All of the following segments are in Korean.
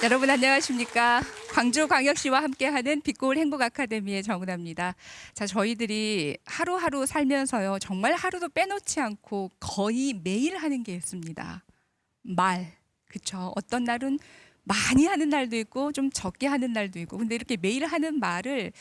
여러분 안녕하십니까? 광주광역시와 함께하는 빛고울 행복아카데미의 정은아입니다. 자, 저희들이 하루하루 살면서요, 정말 하루도 빼놓지 않고 거의 매일 하는 게 있습니다. 말, 그쵸? 어떤 날은 많이 하는 날도 있고 좀 적게 하는 날도 있고, 근데 이렇게 매일 하는 말을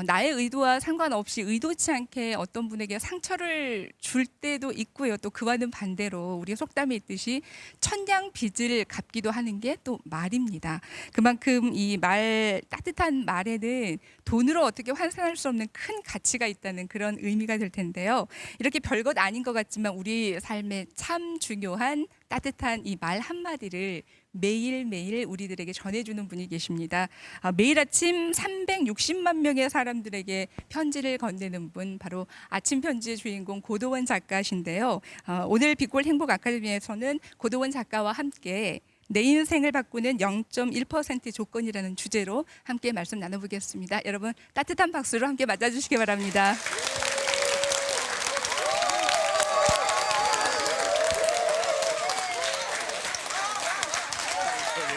나의 의도와 상관없이 의도치 않게 어떤 분에게 상처를 줄 때도 있고요. 또 그와는 반대로 우리 속담에 있듯이 천냥 빚을 갚기도 하는 게 또 말입니다. 그만큼 이 말, 따뜻한 말에는 돈으로 어떻게 환산할 수 없는 큰 가치가 있다는 그런 의미가 될 텐데요. 이렇게 별것 아닌 것 같지만 우리 삶에 참 중요한 따뜻한 이 말 한마디를 매일매일 우리들에게 전해주는 분이 계십니다. 매일 아침 360만 명의 사람들에게 편지를 건네는 분, 바로 아침 편지의 주인공 고도원 작가신데요. 오늘 빛고울 행복 아카데미에서는 고도원 작가와 함께 내 인생을 바꾸는 0.1% 조건이라는 주제로 함께 말씀 나눠보겠습니다. 여러분 따뜻한 박수로 함께 맞아주시기 바랍니다.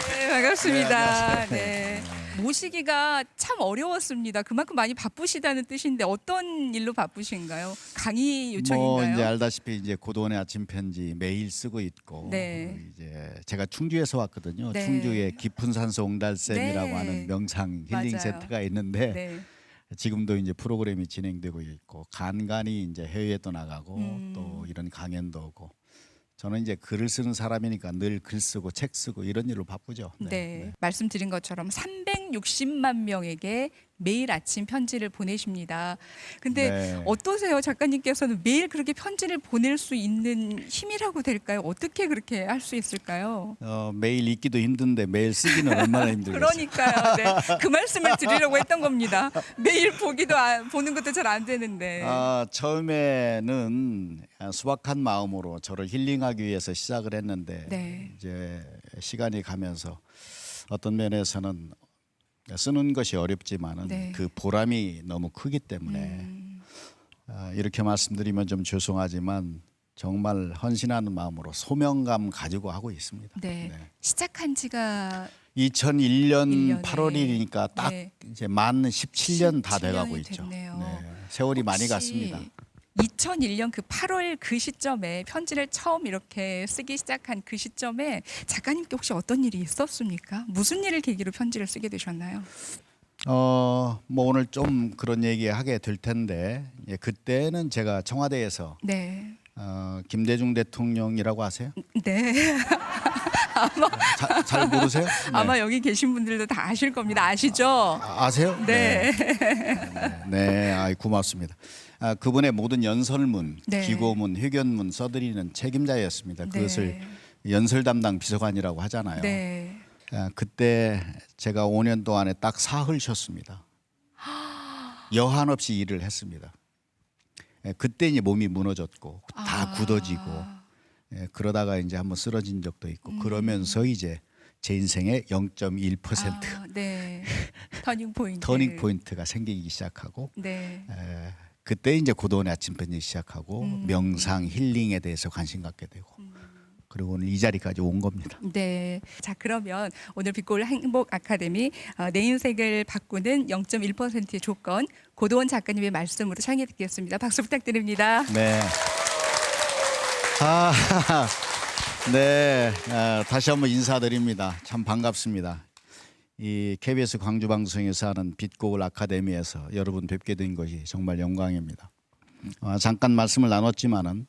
네, 반갑습니다. 네. 모시기가 참 어려웠습니다. 그만큼 많이 바쁘시다는 뜻인데 어떤 일로 바쁘신가요? 강의 요청인가요? 이제 알다시피 이제 고도원의 아침 편지 매일 쓰고 있고, 네. 이제 제가 충주에서 왔거든요. 네. 충주에 깊은 산소 옹달샘이라고 네. 하는 명상 힐링 맞아요. 센터가 있는데 네. 지금도 이제 프로그램이 진행되고 있고, 간간히 이제 해외도 나가고 또 이런 강연도 오고. 저는 이제 글을 쓰는 사람이니까 늘 글 쓰고 책 쓰고 이런 일로 바쁘죠. 네. 말씀드린 것처럼 360만 명에게 매일 아침 편지를 보내십니다. 근데 네. 어떠세요? 작가님께서는 매일 그렇게 편지를 보낼 수 있는 힘이라고 될까요? 어떻게 그렇게 할 수 있을까요? 매일 읽기도 힘든데 매일 쓰기는 얼마나 힘들겠어요. 그러니까요. 네. 그 말씀을 드리려고 했던 겁니다. 매일 보는 것도 잘 안 되는데. 처음에는 수박한 마음으로 저를 힐링하기 위해서 시작을 했는데 네. 이제 시간이 가면서 어떤 면에서는 쓰는 것이 어렵지만은 네. 그 보람이 너무 크기 때문에 이렇게 말씀드리면 좀 죄송하지만 정말 헌신하는 마음으로 소명감 가지고 하고 있습니다. 네. 네. 시작한 지가 2001년 1년에. 8월이니까 딱 네. 이제 만 17년 다 17년이 돼가고 있죠. 됐네요. 네. 세월이 많이 혹시 갔습니다. 2001년 그 8월 그 시점에 편지를 처음 이렇게 쓰기 시작한 그 시점에 작가님께 혹시 어떤 일이 있었습니까? 무슨 일을 계기로 편지를 쓰게 되셨나요? 뭐 오늘 좀 그런 얘기 하게 될 텐데 그때는 제가 청와대에서 네. 김대중 대통령이라고 아세요? 네. 잘 모르세요? 네. 아마 여기 계신 분들도 다 아실 겁니다. 아시죠? 아세요? 네. 네, 고맙습니다. 그분의 모든 연설문, 네. 기고문, 회견문 써드리는 책임자였습니다. 그것을 네. 연설 담당 비서관이라고 하잖아요. 네. 그때 제가 5년 동안에 딱 사흘 쉬었습니다. 여한 없이 일을 했습니다. 그때 이제 몸이 무너졌고 다 굳어지고 그러다가 이제 한번 쓰러진 적도 있고 그러면서 이제 제 인생의 0.1% 네. 터닝 포인트. 터닝 포인트가 생기기 시작하고 네. 그때 이제 고도원의 아침 편지 시작하고 명상 힐링에 대해서 관심 갖게 되고 그리고 오늘 이 자리까지 온 겁니다. 네. 자, 그러면 오늘 빛고울 행복 아카데미 내 인생을 바꾸는 0.1%의 조건 고도원 작가님의 말씀으로 청해 듣겠습니다. 박수 부탁드립니다. 네. 네. 다시 한번 인사드립니다. 참 반갑습니다. 이 KBS 광주방송에서 하는 빛고울 아카데미에서 여러분 뵙게 된 것이 정말 영광입니다. 잠깐 말씀을 나눴지만은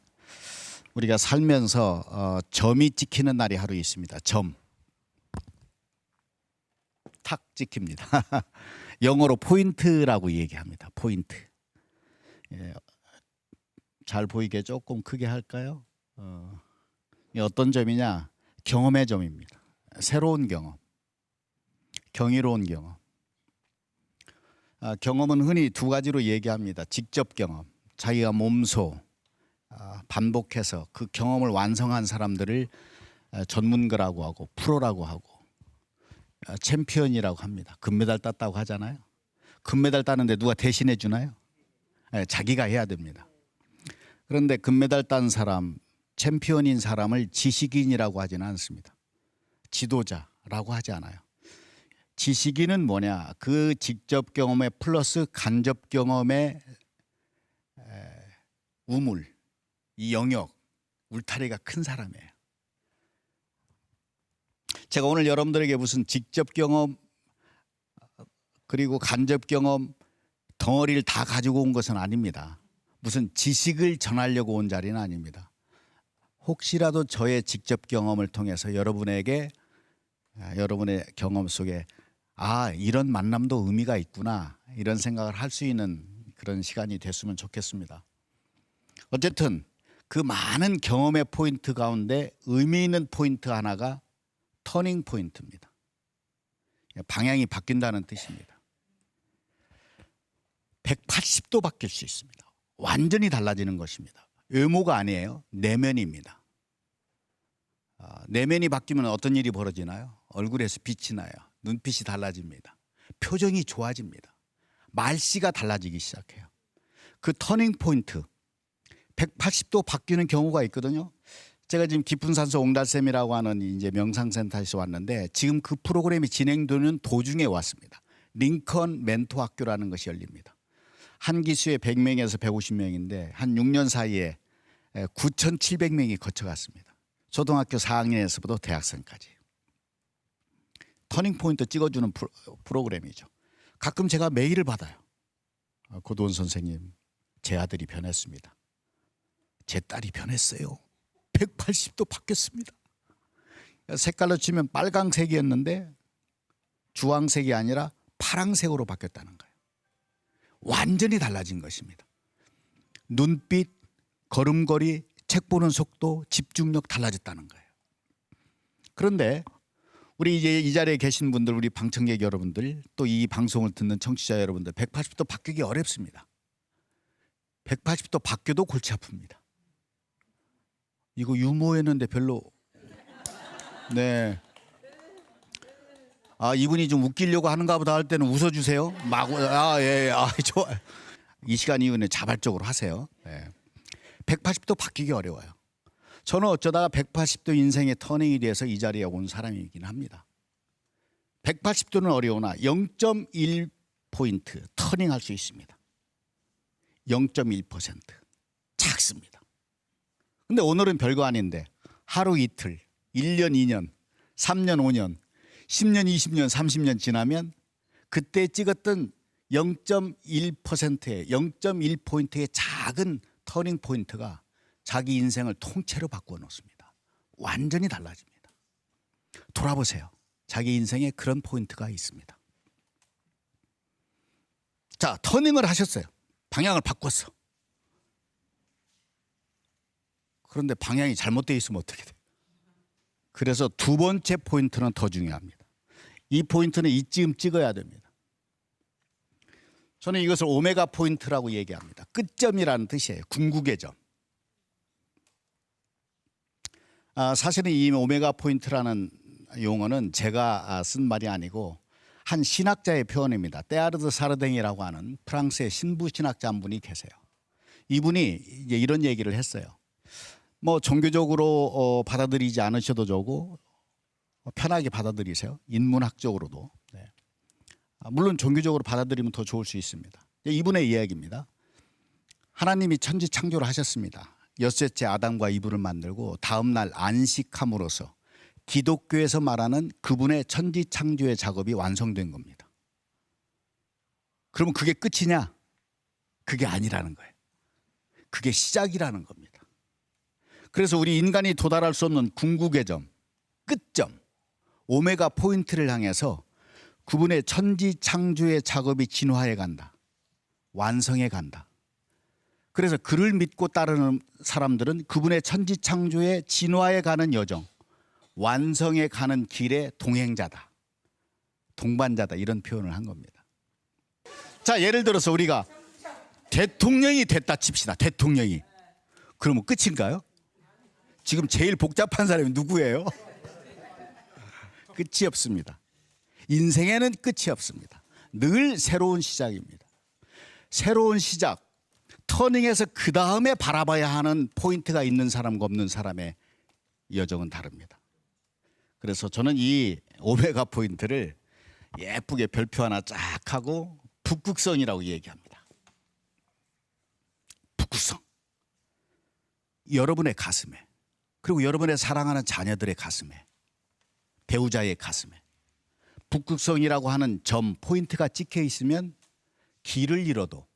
우리가 살면서 점이 찍히는 날이 하루 있습니다. 점. 탁 찍힙니다. 영어로 포인트라고 얘기합니다. 포인트. 잘 보이게 조금 크게 할까요? 어떤 점이냐? 경험의 점입니다. 새로운 경험. 경이로운 경험. 경험은 흔히 두 가지로 얘기합니다. 직접 경험, 자기가 몸소 반복해서 그 경험을 완성한 사람들을 전문가라고 하고 프로라고 하고 챔피언이라고 합니다. 금메달 땄다고 하잖아요. 금메달 따는데 누가 대신해 주나요? 자기가 해야 됩니다. 그런데 금메달 딴 사람, 챔피언인 사람을 지식인이라고 하지는 않습니다. 지도자라고 하지 않아요. 지식인은 뭐냐? 그 직접 경험에 플러스 간접 경험의 우물, 이 영역, 울타리가 큰 사람이에요. 제가 오늘 여러분들에게 무슨 직접 경험 그리고 간접 경험 덩어리를 다 가지고 온 것은 아닙니다. 무슨 지식을 전하려고 온 자리는 아닙니다. 혹시라도 저의 직접 경험을 통해서 여러분에게 여러분의 경험 속에 이런 만남도 의미가 있구나 이런 생각을 할 수 있는 그런 시간이 됐으면 좋겠습니다. 어쨌든 그 많은 경험의 포인트 가운데 의미 있는 포인트 하나가 터닝 포인트입니다. 방향이 바뀐다는 뜻입니다. 180도 바뀔 수 있습니다. 완전히 달라지는 것입니다. 외모가 아니에요. 내면입니다. 내면이 바뀌면 어떤 일이 벌어지나요? 얼굴에서 빛이 나요. 눈빛이 달라집니다. 표정이 좋아집니다. 말씨가 달라지기 시작해요. 그 터닝 포인트 180도 바뀌는 경우가 있거든요. 제가 지금 깊은 산소 옹달샘이라고 하는 이제 명상센터에서 왔는데 지금 그 프로그램이 진행되는 도중에 왔습니다. 링컨 멘토 학교라는 것이 열립니다. 한 기수에 100명에서 150명인데 한 6년 사이에 9,700명이 거쳐갔습니다. 초등학교 4학년에서부터 대학생까지. 터닝 포인트 찍어주는 프로그램이죠. 가끔 제가 메일을 받아요. 고도원 선생님, 제 아들이 변했습니다. 제 딸이 변했어요. 180도 바뀌었습니다. 색깔로 치면 빨강색이었는데 주황색이 아니라 파랑색으로 바뀌었다는 거예요. 완전히 달라진 것입니다. 눈빛, 걸음걸이, 책 보는 속도, 집중력 달라졌다는 거예요. 그런데 우리 이제 이 자리에 계신 분들, 우리 방청객 여러분들, 또 이 방송을 듣는 청취자 여러분들 180도 바뀌기 어렵습니다. 180도 바뀌어도 골치 아픕니다. 이거 유머였는데 별로 이분이 좀 웃기려고 하는가 보다 할 때는 웃어주세요. 좋아요. 이 시간 이후에는 자발적으로 하세요. 180도 바뀌기 어려워요. 저는 어쩌다가 180도 인생의 터닝이 돼서 이 자리에 온 사람이긴 합니다. 180도는 어려우나 0.1포인트 터닝할 수 있습니다. 0.1% 작습니다. 근데 오늘은 별거 아닌데 하루 이틀, 1년, 2년, 3년, 5년, 10년, 20년, 30년 지나면 그때 찍었던 0.1%의 0.1포인트의 작은 터닝 포인트가 자기 인생을 통째로 바꾸어 놓습니다. 완전히 달라집니다. 돌아보세요. 자기 인생에 그런 포인트가 있습니다. 자, 터닝을 하셨어요. 방향을 바꿨어. 그런데 방향이 잘못되어 있으면 어떻게 돼요? 그래서 두 번째 포인트는 더 중요합니다. 이 포인트는 이쯤 찍어야 됩니다. 저는 이것을 오메가 포인트라고 얘기합니다. 끝점이라는 뜻이에요. 궁극의 점. 사실은 이 오메가 포인트라는 용어는 제가 쓴 말이 아니고 한 신학자의 표현입니다. 테아르드 사르댕이라고 하는 프랑스의 신부 신학자 한 분이 계세요. 이분이 이제 이런 얘기를 했어요. 뭐 종교적으로 받아들이지 않으셔도 좋고 편하게 받아들이세요. 인문학적으로도. 물론 종교적으로 받아들이면 더 좋을 수 있습니다. 이분의 이야기입니다. 하나님이 천지 창조를 하셨습니다. 여섯째 아담과 이브를 만들고 다음 날 안식함으로써 기독교에서 말하는 그분의 천지 창조의 작업이 완성된 겁니다. 그러면 그게 끝이냐? 그게 아니라는 거예요. 그게 시작이라는 겁니다. 그래서 우리 인간이 도달할 수 없는 궁극의 점, 끝점, 오메가 포인트를 향해서 그분의 천지 창조의 작업이 진화해 간다. 완성해 간다. 그래서 그를 믿고 따르는 사람들은 그분의 천지 창조의 진화해 가는 여정, 완성해 가는 길의 동행자다. 동반자다. 이런 표현을 한 겁니다. 자, 예를 들어서 우리가 대통령이 됐다 칩시다. 대통령이. 그러면 끝인가요? 지금 제일 복잡한 사람이 누구예요? 끝이 없습니다. 인생에는 끝이 없습니다. 늘 새로운 시작입니다. 새로운 시작, 터닝에서 그 다음에 바라봐야 하는 포인트가 있는 사람과 없는 사람의 여정은 다릅니다. 그래서 저는 이 오메가 포인트를 예쁘게 별표 하나 쫙 하고 북극성이라고 얘기합니다. 북극성. 여러분의 가슴에, 그리고 여러분의 사랑하는 자녀들의 가슴에, 배우자의 가슴에 북극성이라고 하는 점 포인트가 찍혀 있으면 길을 잃어도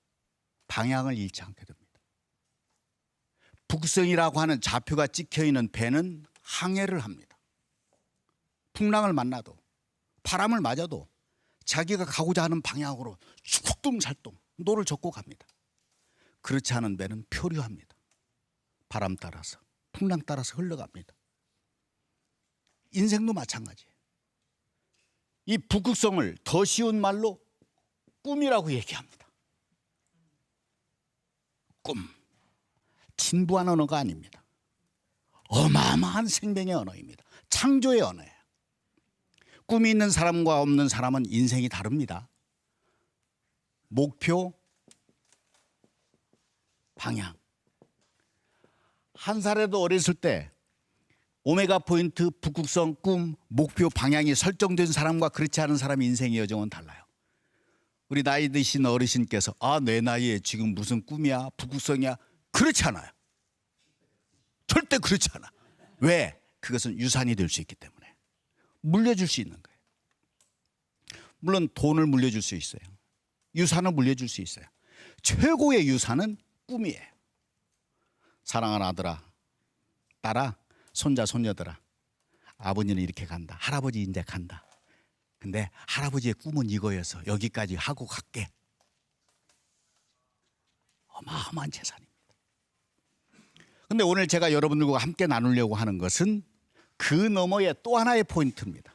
방향을 잃지 않게 됩니다. 북극성이라고 하는 좌표가 찍혀 있는 배는 항해를 합니다. 풍랑을 만나도 바람을 맞아도 자기가 가고자 하는 방향으로 쑥둥살동 노를 젓고 갑니다. 그렇지 않은 배는 표류합니다. 바람 따라서, 풍랑 따라서 흘러갑니다. 인생도 마찬가지예요. 이 북극성을 더 쉬운 말로 꿈이라고 얘기합니다. 꿈. 진부한 언어가 아닙니다. 어마어마한 생명의 언어입니다. 창조의 언어예요. 꿈이 있는 사람과 없는 사람은 인생이 다릅니다. 목표, 방향. 한 살에도 어렸을 때 오메가 포인트, 북극성, 꿈, 목표, 방향이 설정된 사람과 그렇지 않은 사람의 인생의 여정은 달라요. 우리 나이 드신 어르신께서 내 나이에 지금 무슨 꿈이야, 북극성이야, 그렇지 않아요. 절대 그렇지 않아. 왜? 그것은 유산이 될 수 있기 때문에. 물려줄 수 있는 거예요. 물론 돈을 물려줄 수 있어요. 유산을 물려줄 수 있어요. 최고의 유산은 꿈이에요. 사랑하는 아들아, 딸아, 손자, 손녀들아, 아버지는 이렇게 간다. 할아버지 이제 간다. 근데 할아버지의 꿈은 이거여서 여기까지 하고 갈게. 어마어마한 재산입니다. 근데 오늘 제가 여러분들과 함께 나누려고 하는 것은 그 너머의 또 하나의 포인트입니다.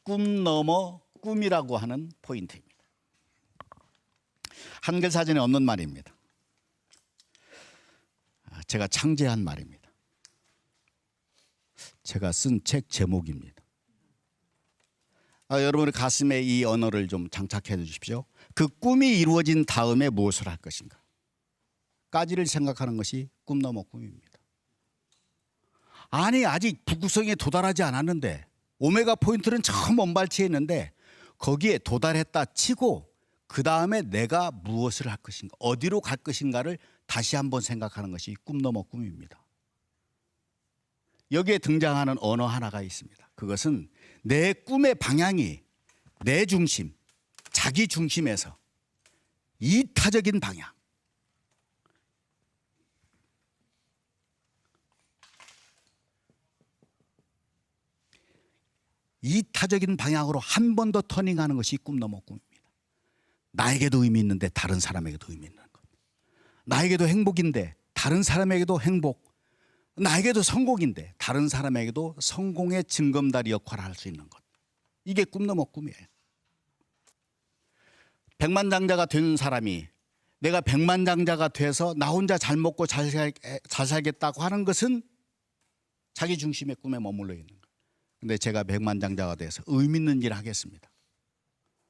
꿈 너머 꿈이라고 하는 포인트입니다. 한글 사전에 없는 말입니다. 제가 창제한 말입니다. 제가 쓴 책 제목입니다. 여러분의 가슴에 이 언어를 좀 장착해 주십시오. 그 꿈이 이루어진 다음에 무엇을 할 것인가? 까지를 생각하는 것이 꿈 너머 꿈입니다. 아니, 아직 북극성에 도달하지 않았는데 오메가 포인트는 처음 먼발치에 있는데 거기에 도달했다 치고 그 다음에 내가 무엇을 할 것인가, 어디로 갈 것인가를 다시 한번 생각하는 것이 꿈 너머 꿈입니다. 여기에 등장하는 언어 하나가 있습니다. 그것은 내 꿈의 방향이 내 중심, 자기 중심에서 이타적인 방향, 이타적인 방향으로 한 번 더 터닝하는 것이 꿈 너머 꿈입니다. 나에게도 의미 있는데 다른 사람에게도 의미 있는 것. 나에게도 행복인데 다른 사람에게도 행복. 나에게도 성공인데 다른 사람에게도 성공의 징검다리 역할을 할 수 있는 것. 이게 꿈 너머 꿈이에요. 백만장자가 된 사람이 내가 백만장자가 돼서 나 혼자 잘 먹고 잘 살겠다고 하는 것은 자기 중심의 꿈에 머물러 있는 거예요. 근데 제가 백만장자가 돼서 의미 있는 일 하겠습니다.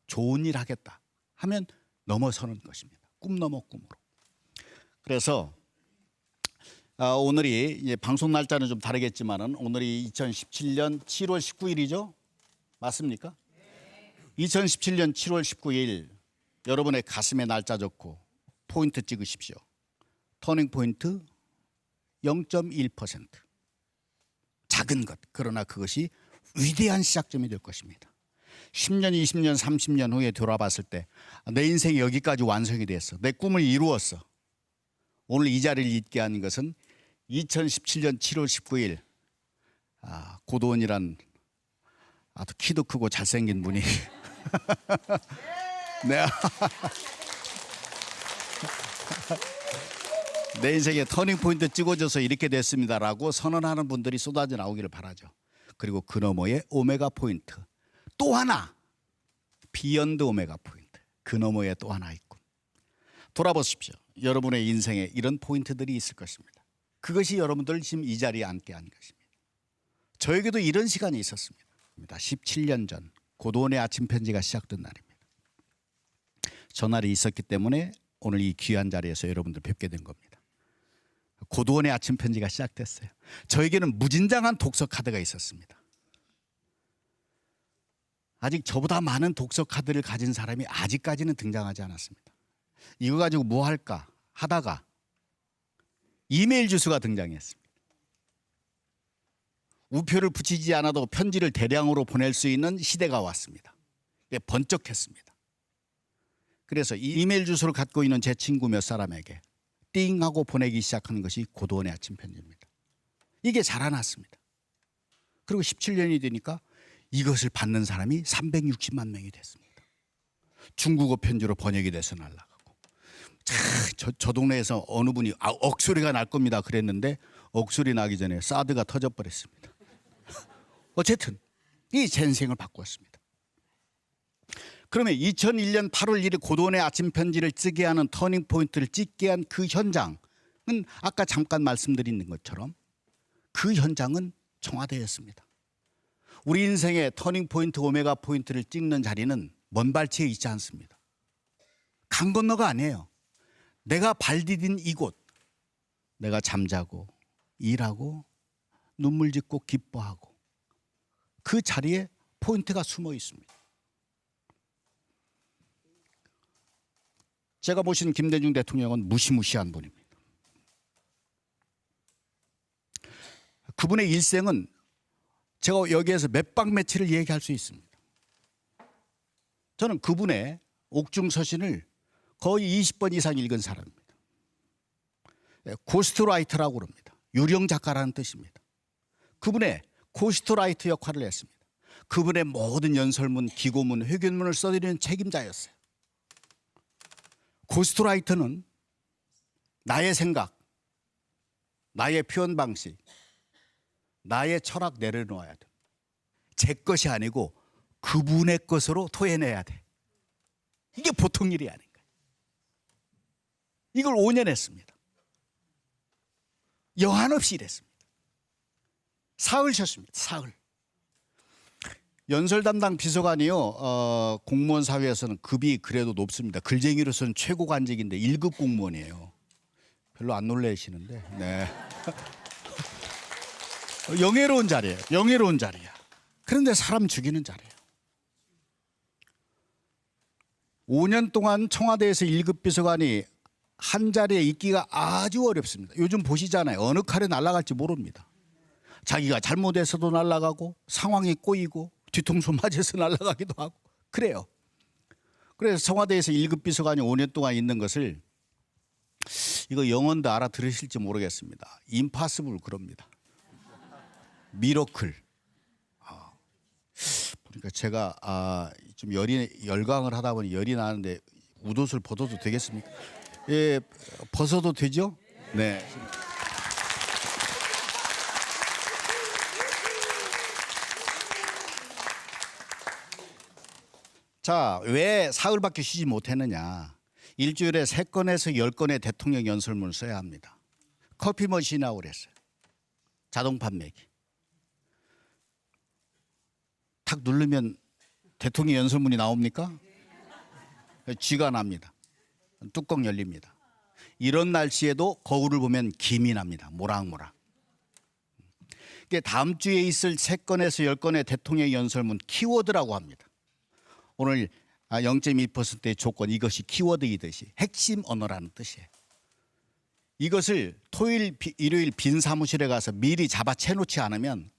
좋은 일 하겠다 하면 넘어서는 것입니다. 꿈 넘어 꿈으로. 그래서 오늘이 이제 방송 날짜는 좀 다르겠지만은 오늘이 2017년 7월 19일이죠? 맞습니까? 2017년 7월 19일 여러분의 가슴에 날짜 적고 포인트 찍으십시오. 터닝 포인트 0.1%. 작은 것. 그러나 그것이 위대한 시작점이 될 것입니다. 10년, 20년, 30년 후에 돌아봤을 때 내 인생이 여기까지 완성이 됐어. 내 꿈을 이루었어. 오늘 이 자리를 있게 한 것은 2017년 7월 19일 고도원이란 아주 키도 크고 잘생긴 분이 네. 내 인생에 터닝 포인트 찍어줘서 이렇게 됐습니다라고 선언하는 분들이 쏟아져 나오기를 바라죠. 그리고 그 너머의 오메가 포인트 또 하나, 비욘드 오메가 포인트, 그 너머에 또 하나 있군. 돌아보십시오. 여러분의 인생에 이런 포인트들이 있을 것입니다. 그것이 여러분들 지금 이 자리에 앉게 한 것입니다. 저에게도 이런 시간이 있었습니다. 17년 전 고도원의 아침 편지가 시작된 날입니다. 전날이 있었기 때문에 오늘 이 귀한 자리에서 여러분들 뵙게 된 겁니다. 고도원의 아침 편지가 시작됐어요. 저에게는 무진장한 독서 카드가 있었습니다. 아직 저보다 많은 독서 카드를 가진 사람이 아직까지는 등장하지 않았습니다. 이거 가지고 뭐 할까 하다가 이메일 주소가 등장했습니다. 우표를 붙이지 않아도 편지를 대량으로 보낼 수 있는 시대가 왔습니다. 이게 번쩍했습니다. 그래서 이 이메일 주소를 갖고 있는 제 친구 몇 사람에게 띵 하고 보내기 시작하는 것이 고도원의 아침 편지입니다. 이게 자라났습니다. 그리고 17년이 되니까 이것을 받는 사람이 360만 명이 됐습니다. 중국어 편지로 번역이 돼서 날아가고 저 동네에서 어느 분이 억소리가 날 겁니다 그랬는데 억소리 나기 전에 사드가 터져버렸습니다. 어쨌든 이 제 인생을 바꾸었습니다. 그러면 2001년 8월 1일 고도원의 아침 편지를 쓰게 하는 터닝 포인트를 찍게 한 그 현장은 아까 잠깐 말씀드린 것처럼 그 현장은 청와대였습니다. 우리 인생의 터닝 포인트, 오메가 포인트를 찍는 자리는 먼 발치에 있지 않습니다. 강 건너가 아니에요. 내가 발 디딘 이곳, 내가 잠자고 일하고 눈물 짓고 기뻐하고 그 자리에 포인트가 숨어 있습니다. 제가 모신 김대중 대통령은 무시무시한 분입니다. 그분의 일생은 제가 여기에서 몇 박 며칠을 얘기할 수 있습니다. 저는 그분의 옥중서신을 거의 20번 이상 읽은 사람입니다. 고스트라이터라고 그럽니다. 유령 작가라는 뜻입니다. 그분의 고스트라이터 역할을 했습니다. 그분의 모든 연설문, 기고문, 회견문을 써드리는 책임자였어요. 고스트라이터는 나의 생각, 나의 표현 방식, 나의 철학 내려놓아야 돼. 제 것이 아니고 그분의 것으로 토해내야 돼. 이게 보통 일이 아닌가. 이걸 5년 했습니다. 여한없이 일했습니다. 사흘 쉬었습니다. 사흘. 연설 담당 비서관이요. 공무원 사회에서는 급이 그래도 높습니다. 글쟁이로서는 최고 관직인데 1급 공무원이에요. 별로 안 놀라시는데. 네. 영예로운 자리예요. 영예로운 자리야. 그런데 사람 죽이는 자리예요. 5년 동안 청와대에서 1급 비서관이 한 자리에 있기가 아주 어렵습니다. 요즘 보시잖아요. 어느 칼에 날아갈지 모릅니다. 자기가 잘못해서도 날아가고 상황이 꼬이고 뒤통수 맞아서 날아가기도 하고 그래요. 그래서 청와대에서 1급 비서관이 5년 동안 있는 것을 이거 영어도 알아들으실지 모르겠습니다. 임파서블 그럽니다. 미러클. 그러니까 제가 좀 열강을 하다 보니 열이 나는데 웃옷을 벗어도 되겠습니까? 예, 벗어도 되죠? 네. 자, 왜 사흘밖에 쉬지 못했느냐? 일주일에 3건에서 10건의 대통령 연설문을 써야 합니다. 커피 머신이라고 그랬어요. 자동 판매기. 탁 누르면 대통령 연설문이 나옵니까? 쥐가 납니다. 뚜껑 열립니다. 이런 날씨에도 거울을 보면 김이 납니다. 모락모락. 다음 주에 있을 3건에서 10건의 대통령 연설문 키워드라고 합니다. 오늘 0.2%의 조건, 이것이 키워드이듯이 핵심 언어라는 뜻이에요. 이것을 토요일, 일요일 빈 사무실에 가서 미리 잡아채 놓지 않으면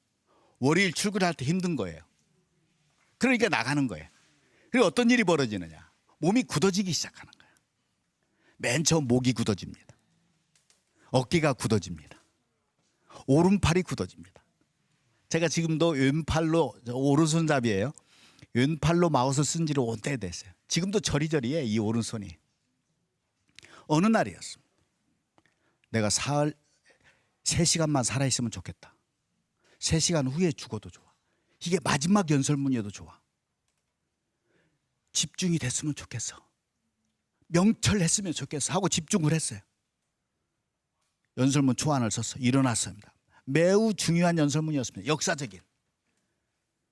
월요일 출근할 때 힘든 거예요. 그러니까 나가는 거예요. 그리고 어떤 일이 벌어지느냐? 몸이 굳어지기 시작하는 거예요. 맨 처음 목이 굳어집니다. 어깨가 굳어집니다. 오른팔이 굳어집니다. 제가 지금도 왼팔로, 오른손잡이에요. 왼팔로 마우스 쓴 지를 온때 됐어요. 지금도 저리저리해 이 오른손이. 어느 날이었습니다. 내가 사흘 3시간만 살아있으면 좋겠다. 3시간 후에 죽어도 좋아. 이게 마지막 연설문이어도 좋아. 집중이 됐으면 좋겠어. 명철했으면 좋겠어 하고 집중을 했어요. 연설문 초안을 써서 일어났습니다. 매우 중요한 연설문이었습니다. 역사적인.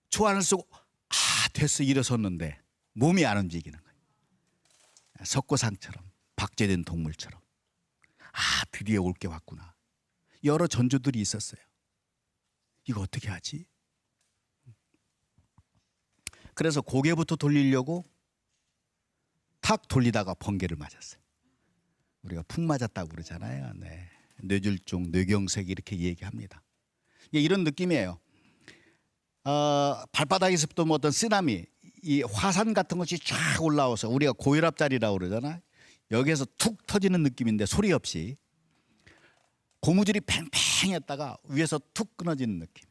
초안을 쓰고 됐어 일어섰는데 몸이 안 움직이는 거예요. 석고상처럼 박제된 동물처럼. 드디어 올 게 왔구나. 여러 전조들이 있었어요. 이거 어떻게 하지? 그래서 고개부터 돌리려고 탁 돌리다가 번개를 맞았어요. 우리가 푹 맞았다고 그러잖아요. 네. 뇌졸중, 뇌경색 이렇게 얘기합니다. 이런 느낌이에요. 발바닥에서부터 뭐 어떤 쓰나미, 이 화산 같은 것이 쫙 올라와서 우리가 고혈압 자리라고 그러잖아요. 여기에서 툭 터지는 느낌인데 소리 없이 고무줄이 팽팽했다가 위에서 툭 끊어지는 느낌.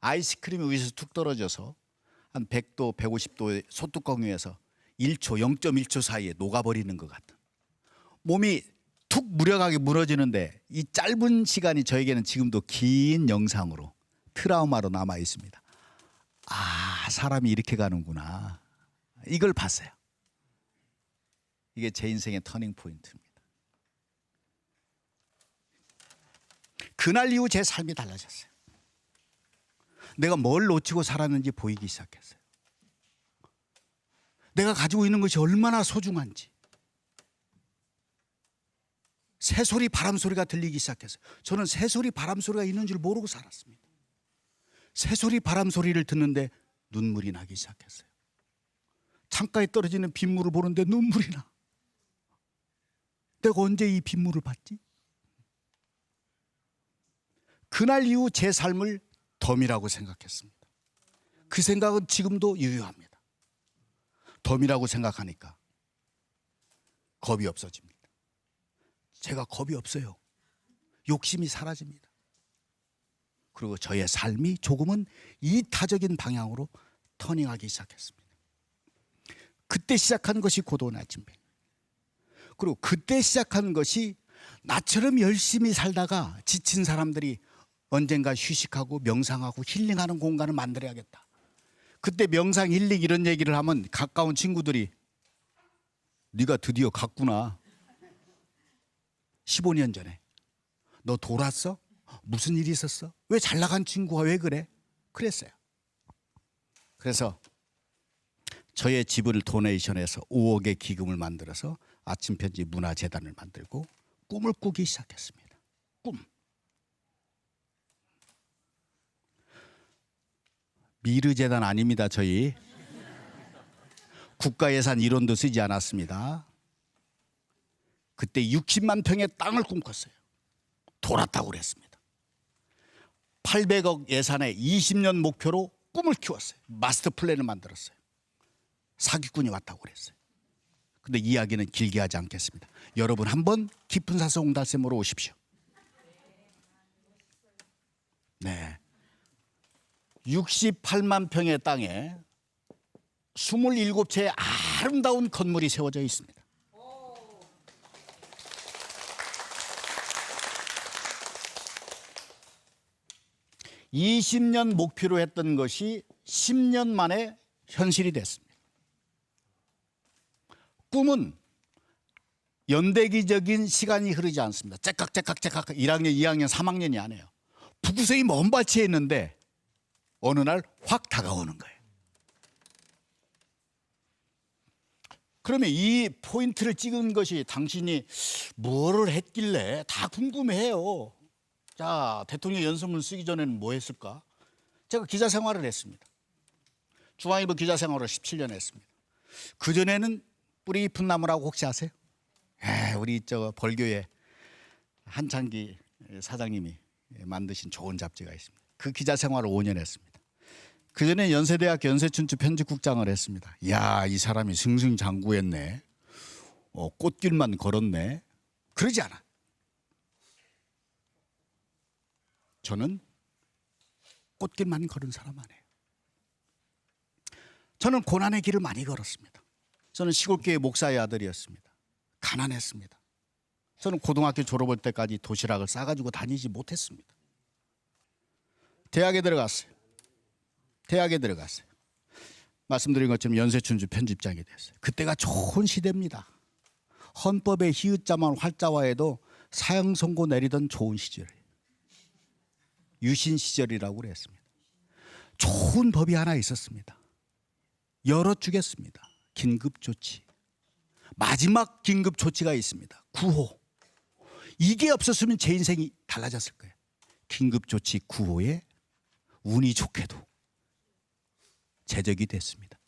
아이스크림이 위에서 툭 떨어져서 한 100도, 150도의 소뚜껑 위에서 1초, 0.1초 사이에 녹아버리는 것 같은. 몸이 툭 무력하게 무너지는데 이 짧은 시간이 저에게는 지금도 긴 영상으로 트라우마로 남아 있습니다. 아, 사람이 이렇게 가는구나. 이걸 봤어요. 이게 제 인생의 터닝 포인트입니다. 그날 이후 제 삶이 달라졌어요. 내가 뭘 놓치고 살았는지 보이기 시작했어요. 내가 가지고 있는 것이 얼마나 소중한지. 새소리 바람소리가 들리기 시작했어요. 저는 새소리 바람소리가 있는 줄 모르고 살았습니다. 새소리 바람소리를 듣는데 눈물이 나기 시작했어요. 창가에 떨어지는 빗물을 보는데 눈물이 나. 내가 언제 이 빗물을 봤지? 그날 이후 제 삶을 덤이라고 생각했습니다. 그 생각은 지금도 유효합니다. 덤이라고 생각하니까 겁이 없어집니다. 제가 겁이 없어요. 욕심이 사라집니다. 그리고 저의 삶이 조금은 이타적인 방향으로 터닝하기 시작했습니다. 그때 시작한 것이 고도원 아침배. 그리고 그때 시작한 것이 나처럼 열심히 살다가 지친 사람들이 언젠가 휴식하고 명상하고 힐링하는 공간을 만들어야겠다. 그때 명상, 힐링 이런 얘기를 하면 가까운 친구들이 네가 드디어 갔구나. 15년 전에 너 돌았어? 무슨 일이 있었어? 왜 잘 나간 친구가 왜 그래? 그랬어요. 그래서 저의 집을 도네이션해서 5억의 기금을 만들어서 아침편지 문화재단을 만들고 꿈을 꾸기 시작했습니다. 꿈. 미르재단 아닙니다. 저희 국가예산 1원도 쓰지 않았습니다. 그때 60만 평의 땅을 꿈꿨어요. 돌았다고 그랬습니다. 800억 예산에 20년 목표로 꿈을 키웠어요. 마스터 플랜을 만들었어요. 사기꾼이 왔다고 그랬어요. 근데 이야기는 길게 하지 않겠습니다. 여러분 한번 깊은 사서 옹달샘으로 오십시오. 네. 68만 평의 땅에 27채의 아름다운 건물이 세워져 있습니다. (20년) 목표로 했던 것이 10년 만에 현실이 됐습니다. 꿈은 연대기적인 시간이 흐르지 않습니다. 째깍째깍 1학년, 2학년, 3학년이 아니에요. 북구성이 먼 발치에 있는데 어느 날 확 다가오는 거예요. 그러면 이 포인트를 찍은 것이 당신이 뭐를 했길래 다 궁금해요. 자, 대통령 연설문 쓰기 전에는 뭐 했을까? 제가 기자 생활을 했습니다. 중앙일보 기자 생활을 17년 했습니다. 그전에는 뿌리 깊은 나무라고 혹시 아세요? 우리 저 벌교회 한창기 사장님이 만드신 좋은 잡지가 있습니다. 그 기자 생활을 5년 했습니다. 그전에 연세대학교 연세춘추 편집국장을 했습니다. 이야, 이 사람이 승승장구했네. 꽃길만 걸었네. 그러지 않아. 저는 꽃길만 걸은 사람 아니에요. 저는 고난의 길을 많이 걸었습니다. 저는 시골교회 목사의 아들이었습니다. 가난했습니다. 저는 고등학교 졸업할 때까지 도시락을 싸가지고 다니지 못했습니다. 대학에 들어갔어요. 말씀드린 것처럼 연세춘추 편집장이 됐어요. 그때가 좋은 시대입니다. 헌법의 히읗자만 활자화해도 사형 선고 내리던 좋은 시절이에요. 유신 시절이라고 그랬습니다. 좋은 법이 하나 있었습니다. 열어주겠습니다. 긴급조치. 마지막 긴급조치가 있습니다. 구호. 이게 없었으면 제 인생이 달라졌을 거예요. 긴급조치 구호에 운이 좋게도 제적이 됐습니다.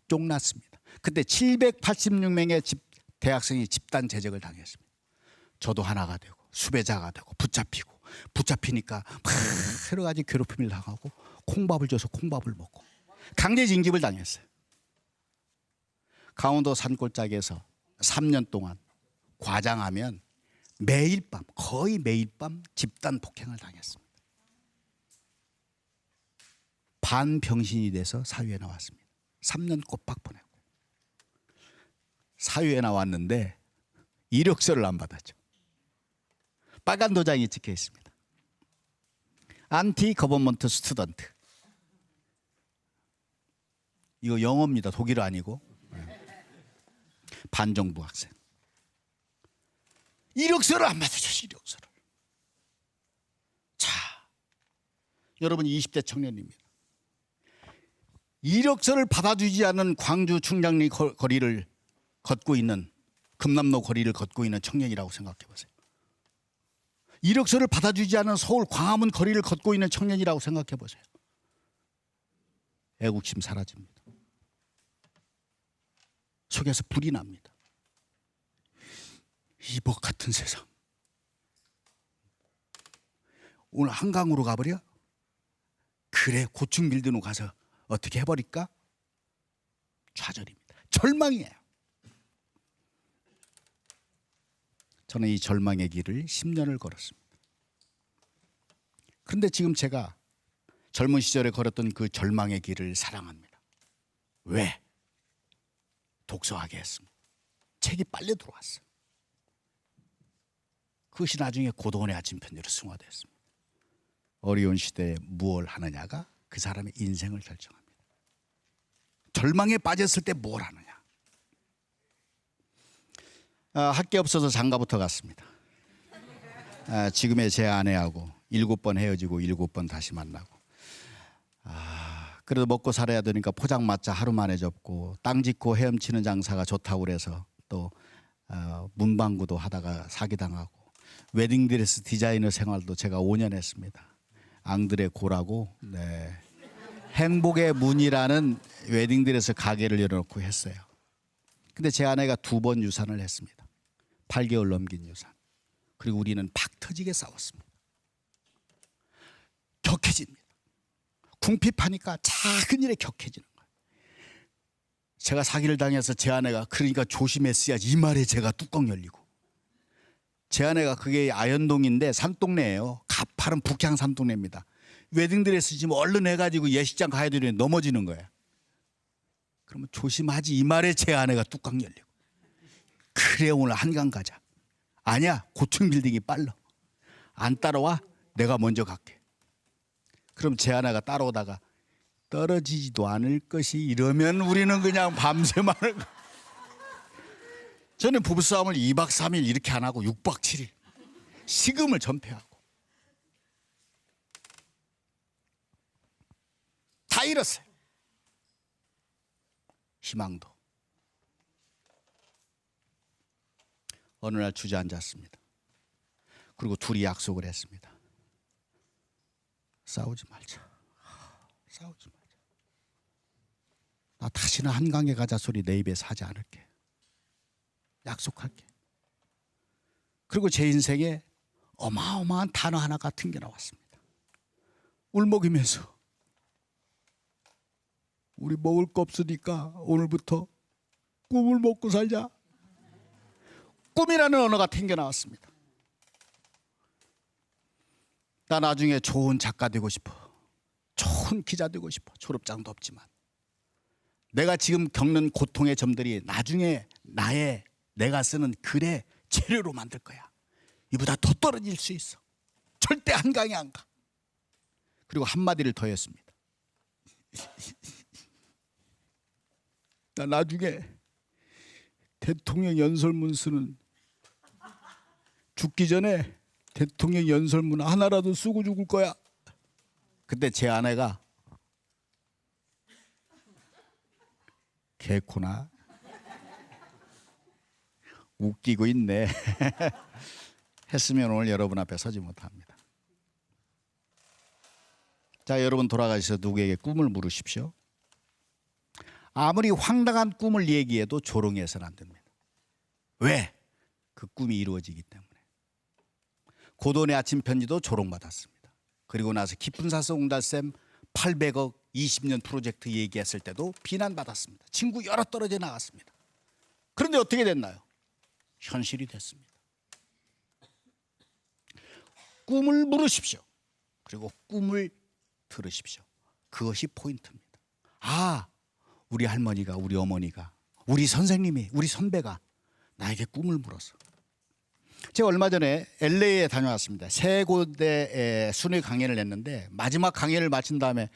쫑났습니다. 그때 786명의 대학생이 집단 제적을 당했습니다. 저도 하나가 되고 수배자가 되고 붙잡히니까 막 여러 가지 괴롭힘을 당하고 콩밥을 줘서 콩밥을 먹고 강제 징집을 당했어요. 강원도 산골짜기에서 3년 동안 과장하면 매일 밤, 거의 매일 밤 집단 폭행을 당했습니다. 반병신이 돼서 사회에 나왔습니다. 3년 꼬박 보내고 사회에 나왔는데 이력서를 안 받았죠. 빨간 도장이 찍혀 있습니다. 안티 거버먼트 스튜던트. 이거 영어입니다. 독일어 아니고. 반정부 학생. 이력서를 안 받아줘. 이력서를. 자, 여러분 20대 청년입니다. 이력서를 받아주지 않은 광주 충장리 거리를 걷고 있는, 금남로 거리를 걷고 있는 청년이라고 생각해 보세요. 이력서를 받아주지 않은 서울 광화문 거리를 걷고 있는 청년이라고 생각해 보세요. 애국심 사라집니다. 속에서 불이 납니다. 이복 같은 세상. 오늘 한강으로 가버려? 그래, 고층 빌딩으로 가서 어떻게 해버릴까? 좌절입니다. 절망이에요. 저는 이 절망의 길을 10년을 걸었습니다. 그런데 지금 제가 젊은 시절에 걸었던 그 절망의 길을 사랑합니다. 왜? 독서하게 했습니다. 책이 빨리 들어왔어요. 그것이 나중에 고도원의 아침편지로 승화됐습니다. 어려운 시대에 무엇을 하느냐가 그 사람의 인생을 결정합니다. 절망에 빠졌을 때 뭘 하느냐. 할 게 없어서 장가부터 갔습니다. 지금의 제 아내하고 7번 헤어지고 7번 다시 만나고. 그래도 먹고 살아야 되니까 포장마차 하루 만에 접고 땅 짓고 헤엄치는 장사가 좋다고 그래서 또 문방구도 하다가 사기당하고 웨딩드레스 디자이너 생활도 제가 5년 했습니다. 앙드레 고라고 행복의 문이라는 웨딩드레스 가게를 열어놓고 했어요. 근데 제 아내가 2번 유산을 했습니다. 8개월 넘긴 유산. 그리고 우리는 박 터지게 싸웠습니다. 격해집니다. 궁핍하니까 작은 일에 격해지는 거예요. 제가 사기를 당해서 제 아내가 그러니까 조심했어야지 이 말에 제가 뚜껑 열리고. 제 아내가 그게 아현동인데 산동네예요. 가파른 북향 산동네입니다. 웨딩드레스 지금 얼른 해가지고 예식장 가야 되는데 넘어지는 거예요. 그러면 조심하지 이 말에 제 아내가 뚜껑 열리고. 그래 오늘 한강 가자. 아니야 고층 빌딩이 빨라. 안 따라와? 내가 먼저 갈게. 그럼 제 아내가 따라오다가 떨어지지도 않을 것이 이러면 우리는 그냥 밤새만 하는 거예요. 저는 부부싸움을 2박 3일 이렇게 안 하고 6박 7일 식음을 전폐하고 다 잃었어요. 희망도. 어느 날 주저앉았습니다. 그리고 둘이 약속을 했습니다. 싸우지 말자. 싸우지 말자. 나 다시는 한강에 가자 소리 내 입에서 하지 않을게. 약속할게. 그리고 제 인생에 어마어마한 단어 하나가 튕겨나왔습니다. 울먹이면서 우리 먹을 거 없으니까 오늘부터 꿈을 먹고 살자. 꿈이라는 언어가 튕겨나왔습니다. 나 나중에 좋은 작가 되고 싶어. 좋은 기자 되고 싶어. 졸업장도 없지만 내가 지금 겪는 고통의 점들이 나중에 내가 쓰는 글의 재료로 만들 거야. 이보다 더 떨어질 수 있어. 절대 한강에 안 가. 그리고 한마디를 더 했습니다. 나 나중에 대통령 연설문 쓰는 죽기 전에 대통령 연설문 하나라도 쓰고 죽을 거야. 그때 제 아내가 개코나 웃기고 있네 했으면 오늘 여러분 앞에 서지 못합니다. 자, 여러분 돌아가셔서 누구에게 꿈을 물으십시오. 아무리 황당한 꿈을 얘기해도 조롱해서는 안 됩니다. 왜? 그 꿈이 이루어지기 때문에. 고돈의 아침 편지도 조롱받았습니다. 그리고 나서 깊은 사성 옹달샘 800억 20년 프로젝트 얘기했을 때도 비난받았습니다. 친구 여러 떨어져 나갔습니다. 그런데 어떻게 됐나요? 현실이 됐습니다. 꿈을 물으십시오. 그리고 꿈을 들으십시오. 그것이 포인트입니다. 아, 우리 할머니가, 우리 어머니가, 우리 선생님이, 우리 선배가 나에게 꿈을 물었어. 제가 얼마 전에 LA에 다녀왔습니다. 세 곳에 순회 강연을 했는데 마지막 강연을 마친 다음에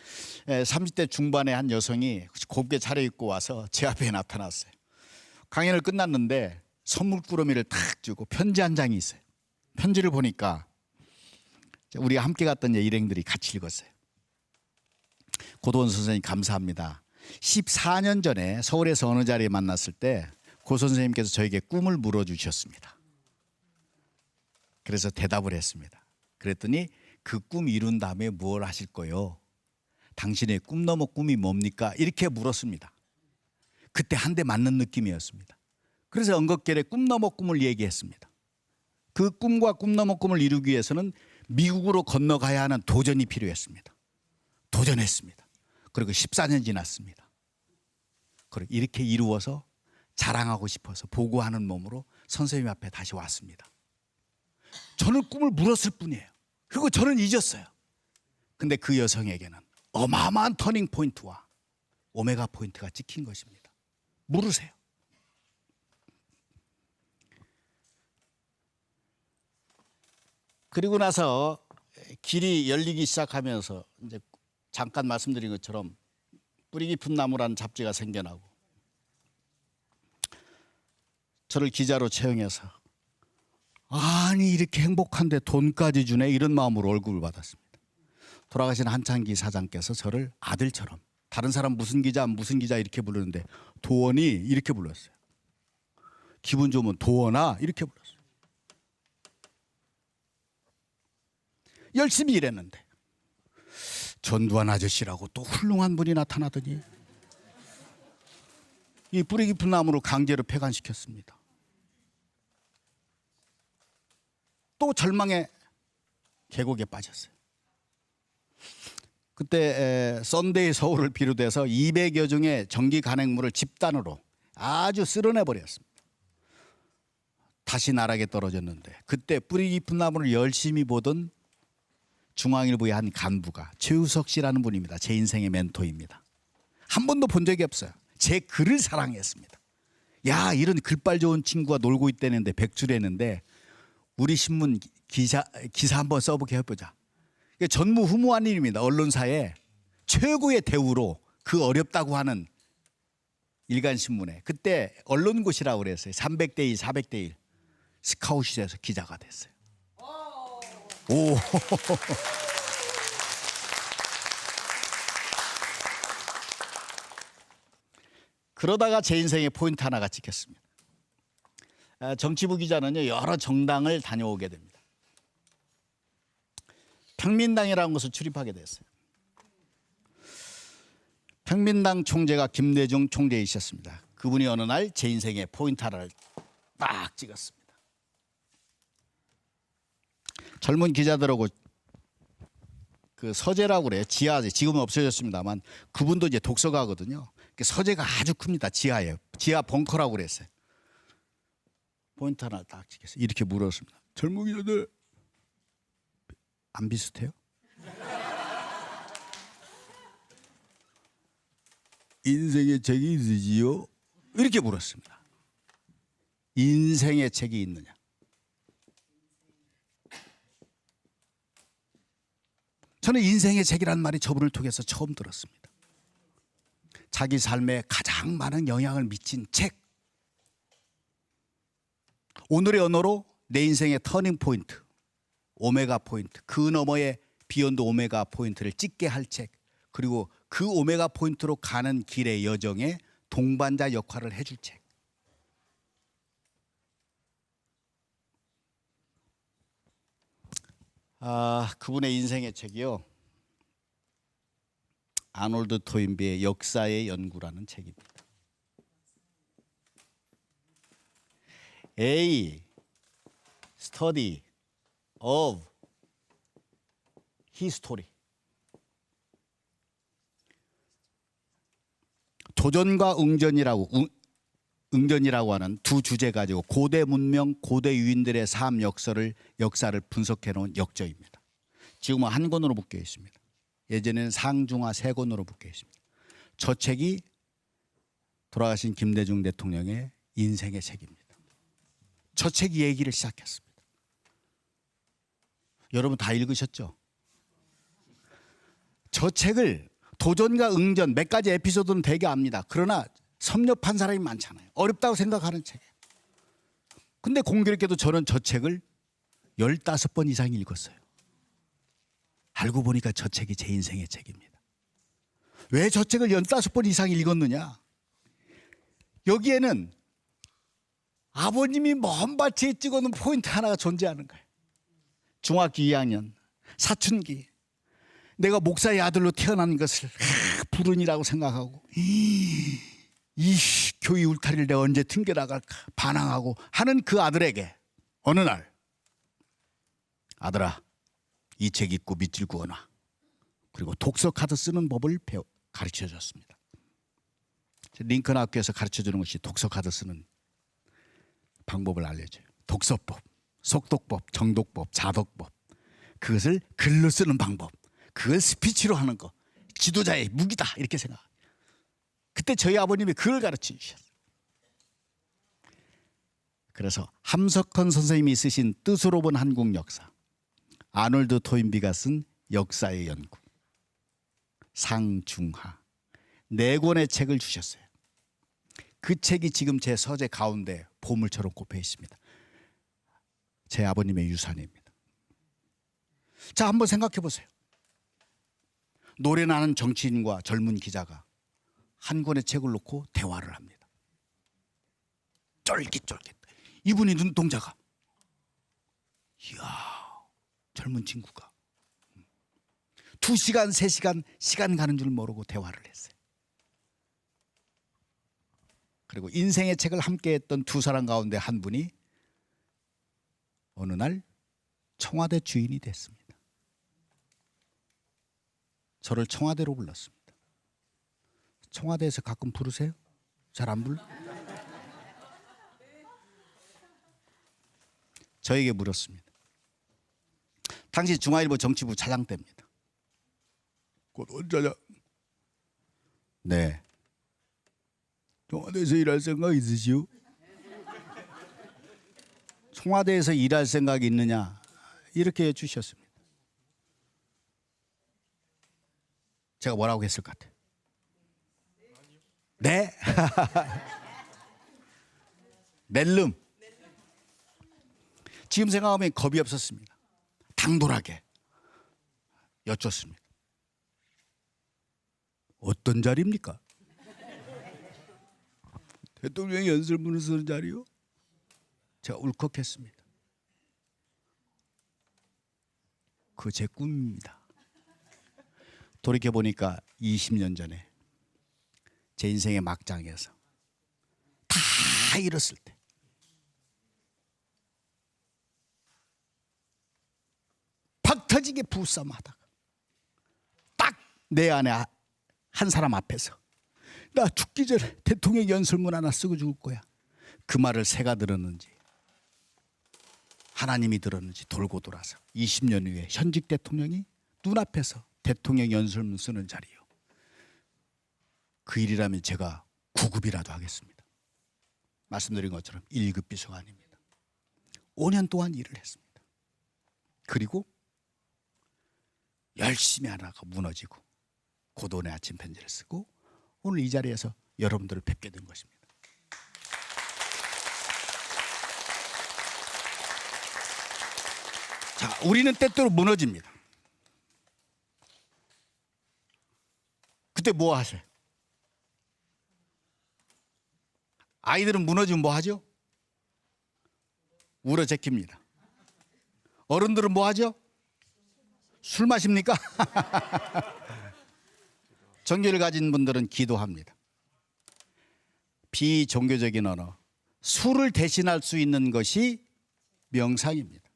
30대 중반의 한 여성이 곱게 차려입고 와서 제 앞에 나타났어요. 강연을 끝났는데 선물꾸러미를 탁 주고 편지 한 장이 있어요. 편지를 보니까 우리 함께 갔던 일행들이 같이 읽었어요. 고도원 선생님 감사합니다. 14년 전에 서울에서 어느 자리에 만났을 때 고 선생님께서 저에게 꿈을 물어주셨습니다. 그래서 대답을 했습니다. 그랬더니 그 꿈 이룬 다음에 무엇을 하실 거요? 당신의 꿈 넘어 꿈이 뭡니까? 이렇게 물었습니다. 그때 한 대 맞는 느낌이었습니다. 그래서 언급결에 꿈 넘어 꿈을 얘기했습니다. 그 꿈과 꿈 넘어 꿈을 이루기 위해서는 미국으로 건너가야 하는 도전이 필요했습니다. 도전했습니다. 그리고 14년 지났습니다. 그리고 이렇게 이루어서 자랑하고 싶어서 보고하는 몸으로 선생님 앞에 다시 왔습니다. 저는 꿈을 물었을 뿐이에요. 그리고 저는 잊었어요. 근데 그 여성에게는 어마어마한 터닝 포인트와 오메가 포인트가 찍힌 것입니다. 물으세요. 그리고 나서 길이 열리기 시작하면서 이제 잠깐 말씀드린 것처럼 뿌리 깊은 나무라는 잡지가 생겨나고 저를 기자로 채용해서 아니 이렇게 행복한데 돈까지 주네 이런 마음으로 월급을 받았습니다. 돌아가신 한창기 사장께서 저를 아들처럼 다른 사람 무슨 기자 이렇게 부르는데 도원이 이렇게 불렀어요. 기분 좋으면 도원아 이렇게 불렀어요. 열심히 일했는데 전두환 아저씨라고 또 훌륭한 분이 나타나더니 이 뿌리 깊은 나무로 강제로 폐간시켰습니다. 또 절망의 계곡에 빠졌어요. 그때 썬데이 서울을 비롯해서 200여 종의 정기 간행물을 집단으로 아주 쓸어내버렸습니다. 다시 나락에 떨어졌는데 그때 뿌리 깊은 나무를 열심히 보던 중앙일보의 한 간부가 최우석 씨라는 분입니다. 제 인생의 멘토입니다. 한 번도 본 적이 없어요. 제 글을 사랑했습니다. 야, 이런 글빨 좋은 친구가 놀고 있다는데 백주랬는데 우리 신문 기사 한번 써보게 해보자. 전무후무한 일입니다. 언론사에 최고의 대우로 그 어렵다고 하는 일간신문에 그때 언론고시라고 그랬어요. 300대 1, 400대 1 스카웃이 돼서 기자가 됐어요. 오. 그러다가 제 인생에 포인트 하나가 찍혔습니다. 정치부 기자는요 여러 정당을 다녀오게 됩니다. 평민당이라는 곳을 출입하게 됐어요. 평민당 총재가 김대중 총재이셨습니다. 그분이 어느 날 제 인생에 포인트 하나를 딱 찍었습니다. 젊은 기자들하고 그 서재라고 그래요. 지하 지금은 없어졌습니다만 그분도 이제 독서가거든요. 서재가 아주 큽니다. 지하에 지하 벙커라고 그랬어요. 포인트 하나 딱 찍겠어요. 이렇게 물었습니다. 젊은 기자들 안 비슷해요? 인생의 책이 있으지요? 이렇게 물었습니다. 인생의 책이 있느냐? 저는 인생의 책이란 말이 저분을 통해서 처음 들었습니다. 자기 삶에 가장 많은 영향을 미친 책. 오늘의 언어로 내 인생의 터닝 포인트, 오메가 포인트, 그 너머의 비욘드 오메가 포인트를 찍게 할 책, 그리고 그 오메가 포인트로 가는 길의 여정에 동반자 역할을 해줄 책. 그분의 인생의 책이요. 아놀드 토인비의 역사의 연구라는 책입니다. A Study of History. 도전과 응전이라고 하는 두 주제 가지고 고대 문명, 고대 유인들의 삶 역사를 분석해 놓은 역저입니다. 지금은 한 권으로 묶여 있습니다. 예전에는 상중하 세 권으로 묶여 있습니다. 저 책이 돌아가신 김대중 대통령의 인생의 책입니다. 저 책이 얘기를 시작했습니다. 여러분 다 읽으셨죠? 저 책을 도전과 응전 몇 가지 에피소드는 되게 압니다. 그러나 섭렵한 사람이 많잖아요. 어렵다고 생각하는 책이에요. 근데 공교롭게도 저는 저 책을 15번 이상 읽었어요. 알고 보니까 저 책이 제 인생의 책입니다. 왜 저 책을 15번 이상 읽었느냐? 여기에는 아버님이 먼 발치에 찍어놓은 포인트 하나가 존재하는 거예요. 중학교 2학년 사춘기, 내가 목사의 아들로 태어난 것을 불운이라고 생각하고 이 교회 울타리를 내가 언제 튕겨나갈까 반항하고 하는 그 아들에게 어느 날, 아들아 이 책 읽고 밑줄 그어놔. 그리고 독서 카드 쓰는 법을 가르쳐 줬습니다. 링컨 학교에서 가르쳐 주는 것이 독서 카드 쓰는 방법을 알려줘요. 독서법, 속독법, 정독법, 자독법. 그것을 글로 쓰는 방법, 그걸 스피치로 하는 거, 지도자의 무기다 이렇게 생각해요. 그때 저희 아버님이 그걸 가르쳐 주셨어요. 그래서 함석헌 선생님이 쓰신 뜻으로 본 한국 역사, 아놀드 토인비가 쓴 역사의 연구, 상중하 4권의 책을 주셨어요. 그 책이 지금 제 서재 가운데 보물처럼 꼽혀 있습니다. 제 아버님의 유산입니다. 자, 한번 생각해 보세요. 노래나는 정치인과 젊은 기자가 한 권의 책을 놓고 대화를 합니다. 쫄깃쫄깃. 이분이 눈동자가, 이야, 젊은 친구가 2시간, 3시간 시간 가는 줄 모르고 대화를 했어요. 그리고 인생의 책을 함께 했던 두 사람 가운데 한 분이 어느 날 청와대 주인이 됐습니다. 저를 청와대로 불렀습니다. 청와대에서 가끔 부르세요? 잘 안 불러? 저에게 물었습니다. 당시 중앙일보 정치부 차장 때입니다. 곧 원차장. 네. 청와대에서 일할 생각 있으시오? 청와대에서 일할 생각이 있느냐? 이렇게 주셨습니다. 제가 뭐라고 했을 것 같아요? 네? 낼름. 지금 생각하면 겁이 없었습니다. 당돌하게 여쭙습니다. 어떤 자리입니까? 대통령이 연설문을 쓰는 자리요? 제가 울컥했습니다. 그거 제 꿈입니다. 돌이켜보니까 20년 전에 제 인생의 막장에서 다 잃었을 때 박 터지게 부싸움하다가 딱 내 안에 한 사람 앞에서 나 죽기 전에 대통령 연설문 하나 쓰고 죽을 거야. 그 말을 새가 들었는지 하나님이 들었는지 돌고 돌아서 20년 후에 현직 대통령이 눈앞에서 대통령 연설문 쓰는 자리요. 그 일이라면 제가 9급이라도 하겠습니다. 말씀드린 것처럼 1급 비서가 아닙니다. 5년 동안 일을 했습니다. 그리고 열심히 하다가 무너지고 고돈의 아침 편지를 쓰고 오늘 이 자리에서 여러분들을 뵙게 된 것입니다. 자, 우리는 때때로 무너집니다. 그때 뭐 하세요? 아이들은 무너지면 뭐 하죠? 울어 제낍니다. 어른들은 뭐 하죠? 술 마십니까? 종교를 가진 분들은 기도합니다. 비종교적인 언어, 술을 대신할 수 있는 것이 명상입니다.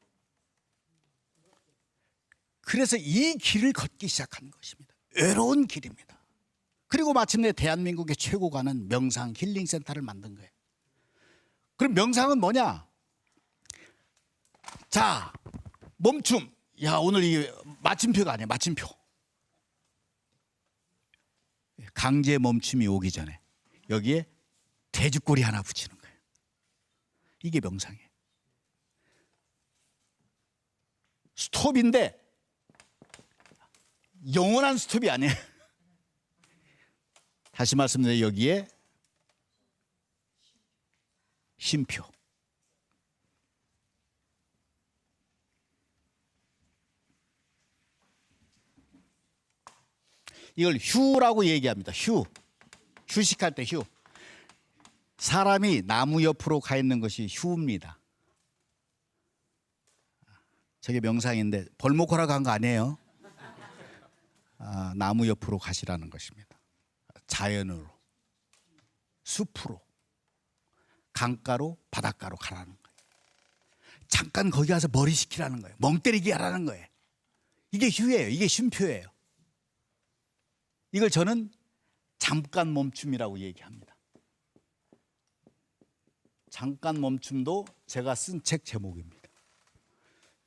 그래서 이 길을 걷기 시작한 것입니다. 외로운 길입니다. 그리고 마침내 대한민국의 최고가는 명상 힐링센터를 만든 거예요. 그럼 명상은 뭐냐? 자, 멈춤. 야, 오늘 이게 마침표가 아니야, 마침표. 강제 멈춤이 오기 전에 여기에 돼지꼬리 하나 붙이는 거예요. 이게 명상이에요. 스톱인데 영원한 스톱이 아니에요. 다시 말씀드려요. 여기에 쉼표. 이걸 휴라고 얘기합니다. 휴식할 때 휴. 사람이 나무 옆으로 가 있는 것이 휴입니다. 저게 명상인데 벌목하러 간 거 아니에요. 나무 옆으로 가시라는 것입니다. 자연으로, 숲으로, 강가로, 바닷가로 가라는 거예요. 잠깐 거기 가서 머리 식히라는 거예요. 멍 때리기 하라는 거예요. 이게 휴예요. 이게 쉼표예요. 이걸 저는 잠깐 멈춤이라고 얘기합니다. 잠깐 멈춤도 제가 쓴 책 제목입니다.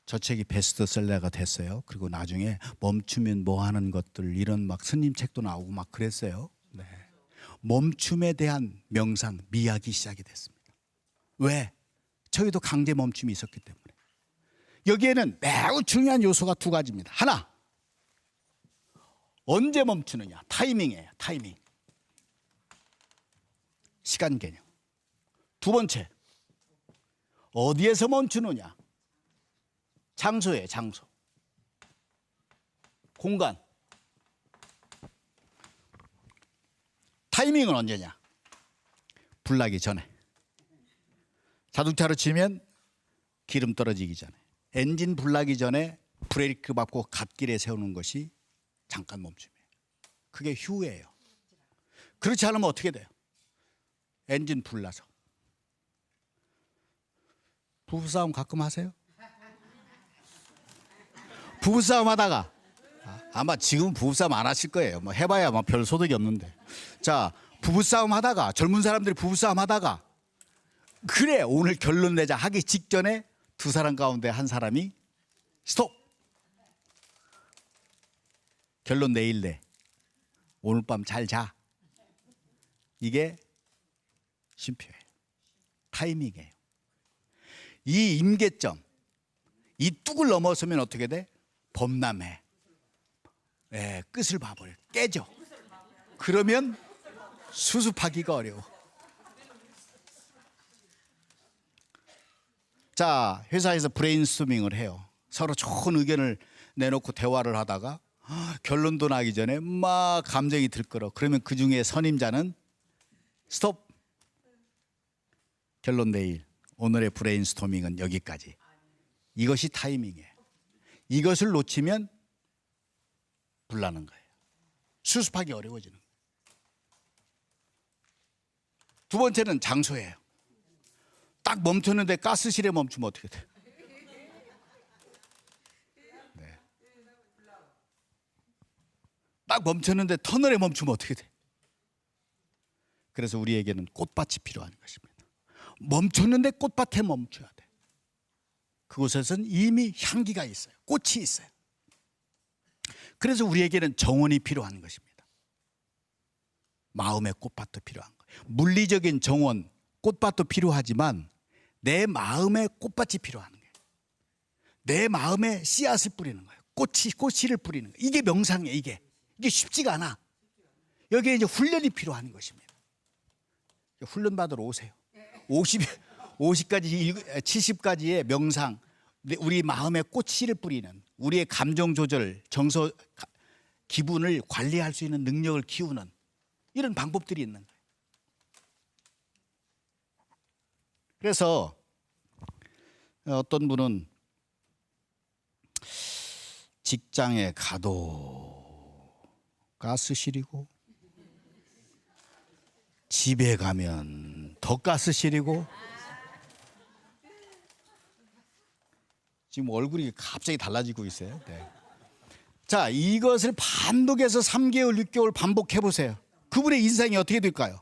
저 책이 베스트셀러가 됐어요. 그리고 나중에 멈추면 뭐 하는 것들 이런 막 스님 책도 나오고 막 그랬어요. 네. 멈춤에 대한 명상 미학이 시작이 됐습니다. 왜? 저희도 강제 멈춤이 있었기 때문에. 여기에는 매우 중요한 요소가 두 가지입니다. 하나, 언제 멈추느냐? 타이밍이에요. 타이밍. 시간 개념. 두 번째, 어디에서 멈추느냐? 장소예요. 장소. 공간. 타이밍은 언제냐? 불 나기 전에. 자동차로 치면 기름 떨어지기 전에. 엔진 불 나기 전에 브레이크 밟고 갓길에 세우는 것이 잠깐 멈춤이에요. 그게 휴예요. 그렇지 않으면 어떻게 돼요? 엔진 불 나서. 부부싸움 가끔 하세요? 부부싸움 하다가 아마 지금 부부싸움 안 하실 거예요. 뭐 해봐야 뭐 별 소득이 없는데. 자, 부부싸움 하다가 젊은 사람들이 부부싸움 하다가 그래 오늘 결론 내자 하기 직전에 두 사람 가운데 한 사람이 스톱. 결론 내일 내. 오늘 밤 잘 자. 이게 쉼표예요. 타이밍이에요. 이 임계점, 이 뚝을 넘어서면 어떻게 돼? 범람해. 예, 끝을 봐버려. 깨져. 그러면 수습하기가 어려워. 자, 회사에서 브레인스토밍을 해요. 서로 좋은 의견을 내놓고 대화를 하다가 결론도 나기 전에 막 감정이 들끓어. 그러면 그 중에 선임자는 스톱. 결론 내일. 오늘의 브레인스토밍은 여기까지. 이것이 타이밍이에요. 이것을 놓치면 불나는 거예요. 수습하기 어려워지는 거예요. 두 번째는 장소예요. 딱 멈췄는데 가스실에 멈추면 어떻게 돼요? 네. 딱 멈췄는데 터널에 멈추면 어떻게 돼? 그래서 우리에게는 꽃밭이 필요한 것입니다. 멈췄는데 꽃밭에 멈춰야 돼. 그곳에서는 이미 향기가 있어요. 꽃이 있어요. 그래서 우리에게는 정원이 필요한 것입니다. 마음의 꽃밭도 필요한 거예요. 물리적인 정원, 꽃밭도 필요하지만 내 마음의 꽃밭이 필요한 거예요. 내 마음에 씨앗을 뿌리는 거예요. 꽃씨를 뿌리는 거예요. 이게 명상이에요. 이게 쉽지가 않아. 여기에 이제 훈련이 필요한 것입니다. 훈련 받으러 오세요. 50까지 70까지의 명상, 우리 마음에 꽃씨를 뿌리는, 우리의 감정 조절, 정서, 기분을 관리할 수 있는 능력을 키우는 이런 방법들이 있는 거예요. 그래서 어떤 분은 직장에 가도 가스실이고, 집에 가면 더 가스실이고. 지금 얼굴이 갑자기 달라지고 있어요. 네. 자, 이것을 반복해서 3개월, 6개월 반복해 보세요. 그분의 인생이 어떻게 될까요?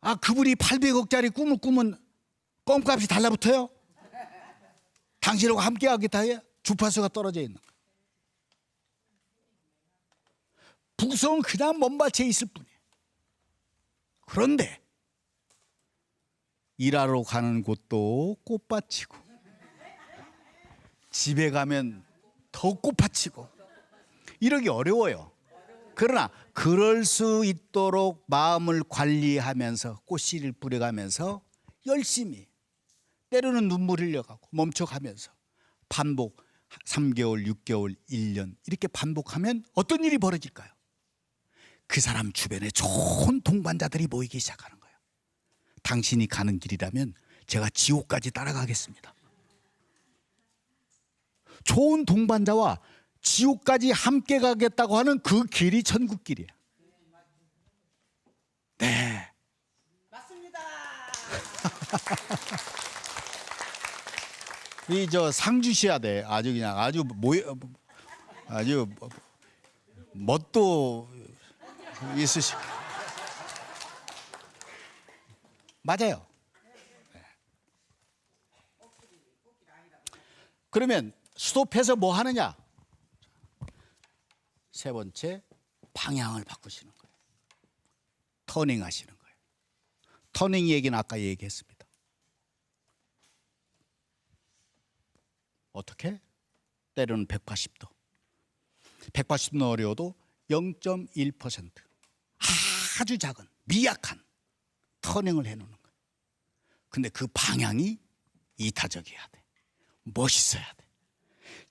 아, 그분이 800억짜리 꿈을 꾸면 껌값이 달라붙어요? 당신하고 함께 하겠다 해요? 주파수가 떨어져 있는 거예요. 북성은 그냥 먼밭에 있을 뿐이에요. 그런데 일하러 가는 곳도 꽃밭이고, 집에 가면 더 꽃밭이고, 이러기 어려워요. 그러나 그럴 수 있도록 마음을 관리하면서 꽃씨를 뿌려가면서 열심히, 때로는 눈물 흘려가고 멈춰가면서 반복 3개월, 6개월, 1년 이렇게 반복하면 어떤 일이 벌어질까요? 그 사람 주변에 좋은 동반자들이 모이기 시작하는 거예요. 당신이 가는 길이라면 제가 지옥까지 따라가겠습니다. 좋은 동반자와 지옥까지 함께 가겠다고 하는 그 길이 천국길이에요. 네. 맞습니다. 이 저 상 주셔야 돼. 아주 그냥 아주 아주 멋도 있으시. 맞아요. 네. 그러면 스톱해서 뭐 하느냐? 세 번째, 방향을 바꾸시는 거예요. 터닝 하시는 거예요. 터닝 얘기는 아까 얘기했습니다. 어떻게? 때로는 180도. 180도 어려워도 0.1% 아주 작은 미약한 터닝을 해놓는 거예요. 근데 그 방향이 이타적이어야 돼. 멋있어야 돼.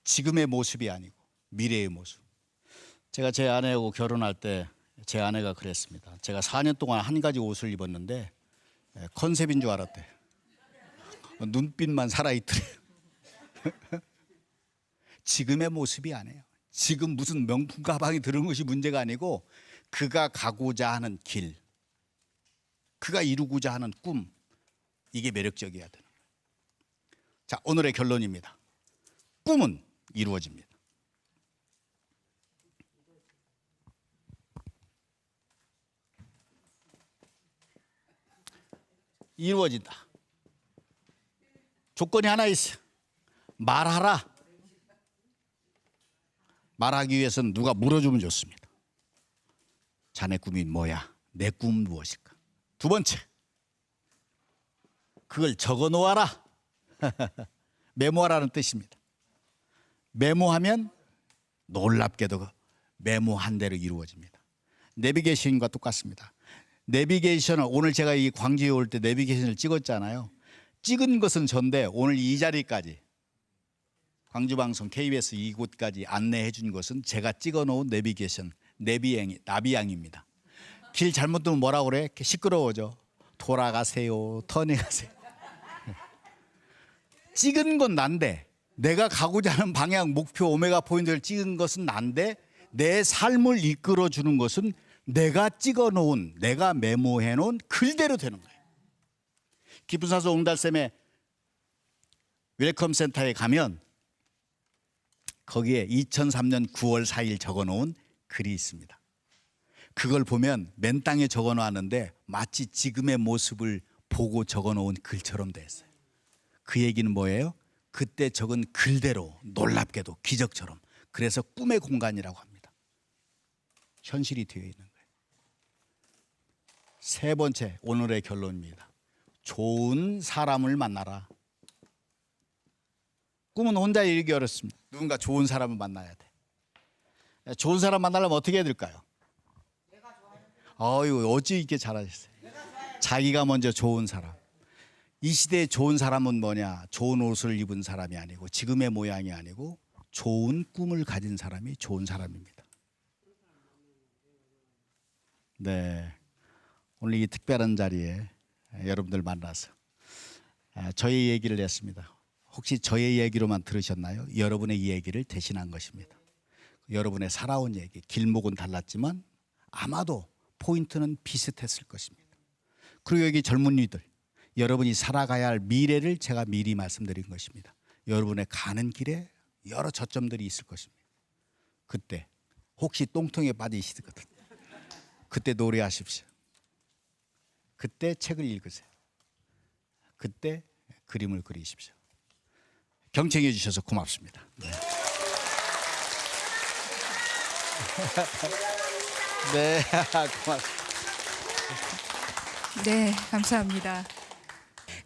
지금의 모습이 아니고 미래의 모습. 제가 제 아내하고 결혼할 때 제 아내가 그랬습니다. 제가 4년 동안 한 가지 옷을 입었는데 컨셉인 줄 알았대. 눈빛만 살아있더래요. 지금의 모습이 아니에요. 지금 무슨 명품 가방이 들은 것이 문제가 아니고 그가 가고자 하는 길, 그가 이루고자 하는 꿈, 이게 매력적이어야 되는 거예요. 자, 오늘의 결론입니다. 꿈은 이루어집니다. 이루어진다. 조건이 하나 있어. 말하라. 말하기 위해서는 누가 물어주면 좋습니다. 자네 꿈이 뭐야? 내 꿈은 무엇일까? 두 번째, 그걸 적어 놓아라. 메모하라는 뜻입니다. 메모하면 놀랍게도 메모한 대로 이루어집니다. 내비게이션과 똑같습니다. 내비게이션을 오늘 제가 이 광주에 올 때 내비게이션을 찍었잖아요. 찍은 것은 전데 오늘 이 자리까지 광주방송 KBS 이곳까지 안내해 준 것은 제가 찍어 놓은 내비게이션 나비양입니다. 길 잘못 들면 뭐라 그래? 시끄러워져. 돌아가세요. 터닝하세요. 찍은 건 난데 내가 가고자 하는 방향, 목표, 오메가 포인트를 찍은 것은 난데 내 삶을 이끌어 주는 것은 내가 찍어 놓은, 내가 메모해 놓은 글대로 되는 거예요. 깊은 산소 옹달샘의 웰컴 센터에 가면 거기에 2003년 9월 4일 적어 놓은 글이 있습니다. 그걸 보면 맨 땅에 적어 놨는데 마치 지금의 모습을 보고 적어 놓은 글처럼 됐어요. 그 얘기는 뭐예요? 그때 적은 글대로 놀랍게도 기적처럼, 그래서 꿈의 공간이라고 합니다. 현실이 되어 있는 거예요. 세 번째, 오늘의 결론입니다. 좋은 사람을 만나라. 꿈은 혼자 이루기 어렵습니다. 누군가 좋은 사람을 만나야 돼. 좋은 사람 만나려면 어떻게 해야 될까요? 어유 어찌 이렇게 잘하셨어요. 자기가 먼저 좋은 사람. 이 시대에 좋은 사람은 뭐냐? 좋은 옷을 입은 사람이 아니고 지금의 모양이 아니고 좋은 꿈을 가진 사람이 좋은 사람입니다. 네, 오늘 이 특별한 자리에 여러분들 만나서 저의 얘기를 했습니다. 혹시 저의 얘기로만 들으셨나요? 여러분의 얘기를 대신한 것입니다. 여러분의 살아온 얘기, 길목은 달랐지만 아마도 포인트는 비슷했을 것입니다. 그리고 여기 젊은이들, 여러분이 살아가야 할 미래를 제가 미리 말씀드린 것입니다. 여러분의 가는 길에 여러 저점들이 있을 것입니다. 그때 혹시 똥통에 빠지시거든, 그때 노래하십시오. 그때 책을 읽으세요. 그때 그림을 그리십시오. 경청해 주셔서 고맙습니다. 네. 네, 고맙습니다. 네, 감사합니다.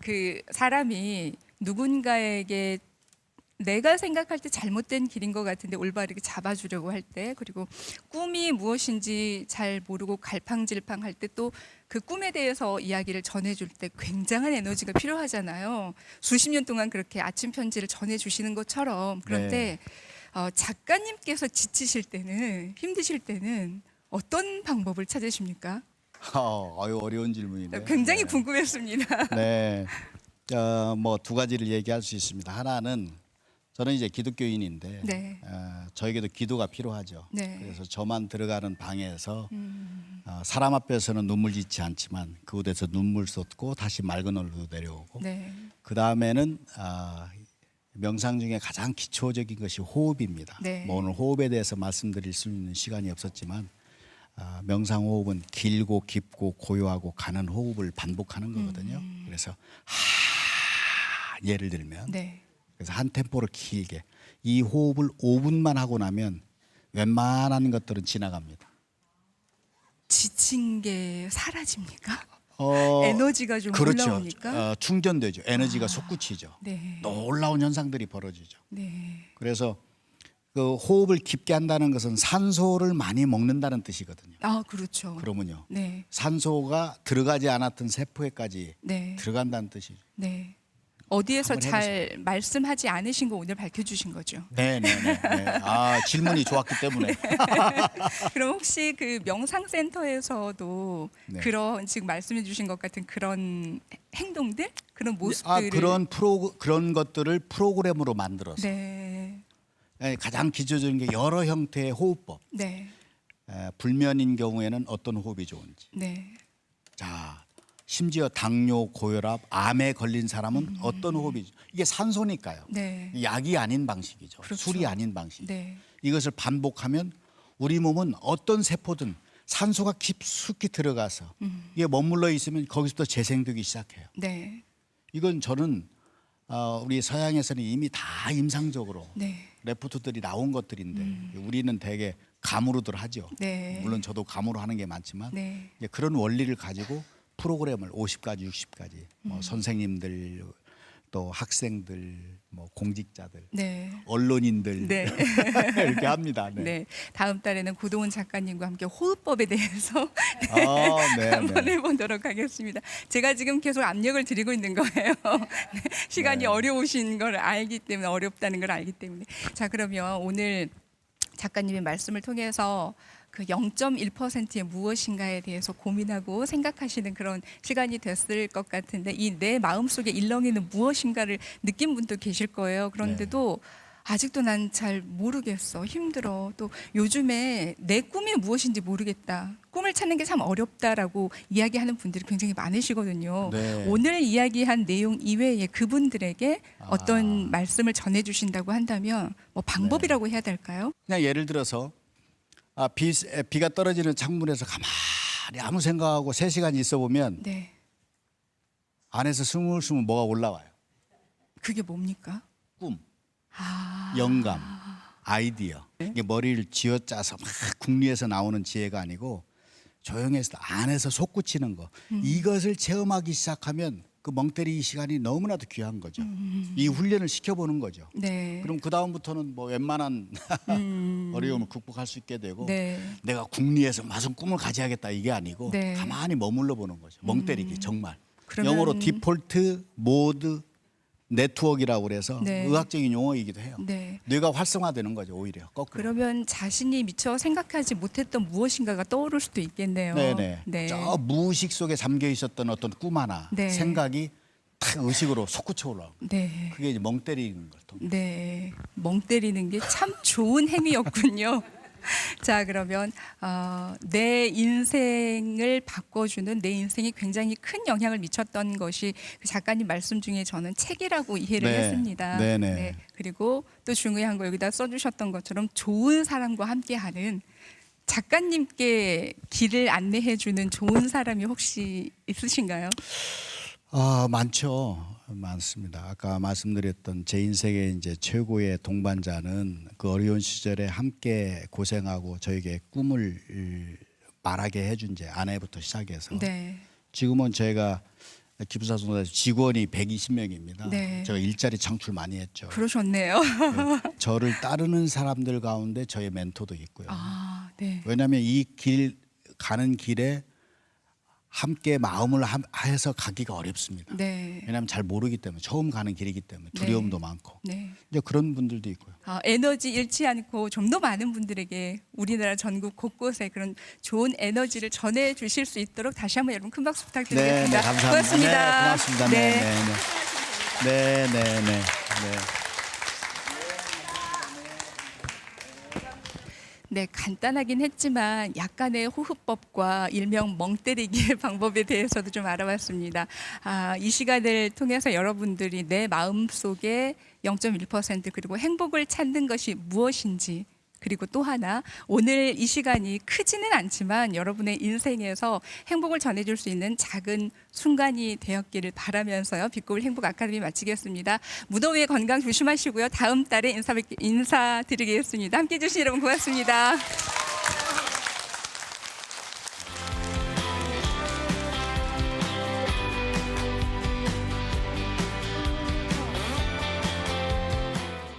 그 사람이 누군가에게 내가 생각할 때 잘못된 길인 것 같은데 올바르게 잡아주려고 할 때, 그리고 꿈이 무엇인지 잘 모르고 갈팡질팡할 때 또 그 꿈에 대해서 이야기를 전해줄 때 굉장한 에너지가 필요하잖아요. 수십 년 동안 그렇게 아침 편지를 전해주시는 것처럼. 그런데 작가님께서 지치실 때는, 힘드실 때는 어떤 방법을 찾으십니까? 아유, 어려운 질문이네요. 굉장히 네. 궁금했습니다. 네, 뭐 두 가지를 얘기할 수 있습니다. 하나는 저는 이제 기독교인인데 네. 저에게도 기도가 필요하죠. 네. 그래서 저만 들어가는 방에서 사람 앞에서는 눈물 짓지 않지만 그곳에서 눈물 쏟고 다시 맑은 얼굴로 내려오고, 네. 그 다음에는 명상 중에 가장 기초적인 것이 호흡입니다. 네. 뭐 오늘 호흡에 대해서 말씀드릴 수 있는 시간이 없었지만 명상 호흡은 길고 깊고 고요하고 가는 호흡을 반복하는 거거든요. 그래서 예를 들면 네. 그래서 한 템포를 길게, 이 호흡을 5분만 하고 나면 웬만한 것들은 지나갑니다. 지친 게 사라집니까? 어, 에너지가 좀 그렇죠. 올라오니까? 충전되죠. 에너지가 솟구치죠. 네. 놀라운 현상들이 벌어지죠. 네. 그래서 그 호흡을 깊게 한다는 것은 산소를 많이 먹는다는 뜻이거든요. 아, 그렇죠. 그러면요, 네. 산소가 들어가지 않았던 세포에까지 네. 들어간다는 뜻이죠. 네. 어디에서 한번 잘 말씀하지 않으신 거 오늘 밝혀주신 거죠. 네네네. 네. 질문이 좋았기 때문에. 그럼 혹시 그 명상센터에서도 네. 그런 지금 말씀해주신 것 같은 그런 행동들, 그런 모습들을 그런 것들을 프로그램으로 만들어서 네. 가장 기초적인 게 여러 형태의 호흡법. 네. 불면인 경우에는 어떤 호흡이 좋은지. 네. 자, 심지어 당뇨, 고혈압, 암에 걸린 사람은 어떤 호흡이죠. 이게 산소니까요. 네. 약이 아닌 방식이죠. 그렇죠. 술이 아닌 방식. 네. 이것을 반복하면 우리 몸은 어떤 세포든 산소가 깊숙이 들어가서 이게 머물러 있으면 거기서부터 재생되기 시작해요. 네. 이건 저는 우리 서양에서는 이미 다 임상적으로 네. 레포트들이 나온 것들인데 우리는 대개 감으로들 하죠. 네. 물론 저도 감으로 하는 게 많지만 네. 이제 그런 원리를 가지고 프로그램을 50가지, 60가지 뭐 선생님들, 또 학생들, 뭐 공직자들, 네. 언론인들 네. 이렇게 합니다. 네. 네. 다음 달에는 고동훈 작가님과 함께 호흡법에 대해서 네, 한번 네. 해보도록 하겠습니다. 제가 지금 계속 압력을 드리고 있는 거예요. 네. 시간이 네. 어려우신 걸 알기 때문에, 어렵다는 걸 알기 때문에. 자, 그러면 오늘 작가님의 말씀을 통해서 그 0.1%의 무엇인가에 대해서 고민하고 생각하시는 그런 시간이 됐을 것 같은데, 이 내 마음속에 일렁이는 무엇인가를 느낀 분도 계실 거예요. 그런데도 아직도 난 잘 모르겠어, 힘들어, 또 요즘에 내 꿈이 무엇인지 모르겠다, 꿈을 찾는 게 참 어렵다라고 이야기하는 분들이 굉장히 많으시거든요. 네. 오늘 이야기한 내용 이외에 그분들에게 어떤 말씀을 전해주신다고 한다면 뭐 방법이라고 해야 될까요? 그냥 예를 들어서 비가 떨어지는 창문에서 가만히 아무 생각하고 3시간 있어 보면 네. 안에서 스물스물 뭐가 올라와요. 그게 뭡니까? 꿈, 아, 영감, 아이디어. 이게 머리를 쥐어짜서 막 궁리해서 나오는 지혜가 아니고 조용해서 안에서 솟구치는 거. 이것을 체험하기 시작하면 그 멍때리 시간이 너무나도 귀한 거죠. 이 훈련을 시켜보는 거죠. 네. 그럼 그 다음부터는 뭐 웬만한 어려움을 극복할 수 있게 되고, 네. 내가 궁리해서 무슨 꿈을 가져야겠다 이게 아니고 네. 가만히 머물러 보는 거죠. 멍때리기 정말. 그러면- 영어로 디폴트 모드 네트워크라고 그래서 네. 의학적인 용어이기도 해요. 네. 뇌가 활성화되는 거죠, 오히려 거꾸로. 그러면 자신이 미처 생각하지 못했던 무엇인가가 떠오를 수도 있겠네요. 네네. 네. 저 무의식 속에 잠겨 있었던 어떤 꿈 하나, 네. 생각이 탁 의식으로 솟구쳐 올라. 네. 그게 이제 멍 때리는 걸 통해. 네, 멍 때리는 게 참 좋은 행위였군요. 자, 그러면 내 인생을 바꿔주는 내 인생이 굉장히 큰 영향을 미쳤던 것이 그 작가님 말씀 중에 저는 책이라고 이해를 네, 했습니다. 네네. 네, 그리고 또 중요한 거 여기다 써주셨던 것처럼 좋은 사람과 함께하는 작가님께 길을 안내해주는 좋은 사람이 혹시 있으신가요? 많죠. 많습니다. 아까 말씀드렸던 제 인생의 이제 최고의 동반자는 그 어려운 시절에 함께 고생하고 저에게 꿈을 말하게 해준 제 아내부터 시작해서 네. 지금은 제가 기부사송사 직원이 120명입니다. 네. 제가 일자리 창출 많이 했죠. 그러셨네요. 저를 따르는 사람들 가운데 저의 멘토도 있고요. 아, 네. 왜냐하면 이 길 가는 길에 함께 마음을 해서 가기가 어렵습니다. 네. 왜냐하면 잘 모르기 때문에 처음 가는 길이기 때문에 두려움도 많고 네. 이제 그런 분들도 있고요. 에너지 잃지 않고 좀 더 많은 분들에게 우리나라 전국 곳곳에 그런 좋은 에너지를 전해 주실 수 있도록 다시 한번 여러분 큰 박수 부탁드리겠습니다. 감사합니다. 고맙습니다. 네, 고맙습니다. 네. 네, 간단하긴 했지만 약간의 호흡법과 일명 멍 때리기의 방법에 대해서도 좀 알아봤습니다. 이 시간을 통해서 여러분들이 내 마음속에 0.1% 그리고 행복을 찾는 것이 무엇인지, 그리고 또 하나, 오늘 이 시간이 크지는 않지만 여러분의 인생에서 행복을 전해줄 수 있는 작은 순간이 되었기를 바라면서요, 빛고울 행복 아카데미 마치겠습니다. 무더위에 건강 조심하시고요. 다음 달에 인사드리겠습니다. 함께해 주신 여러분 고맙습니다.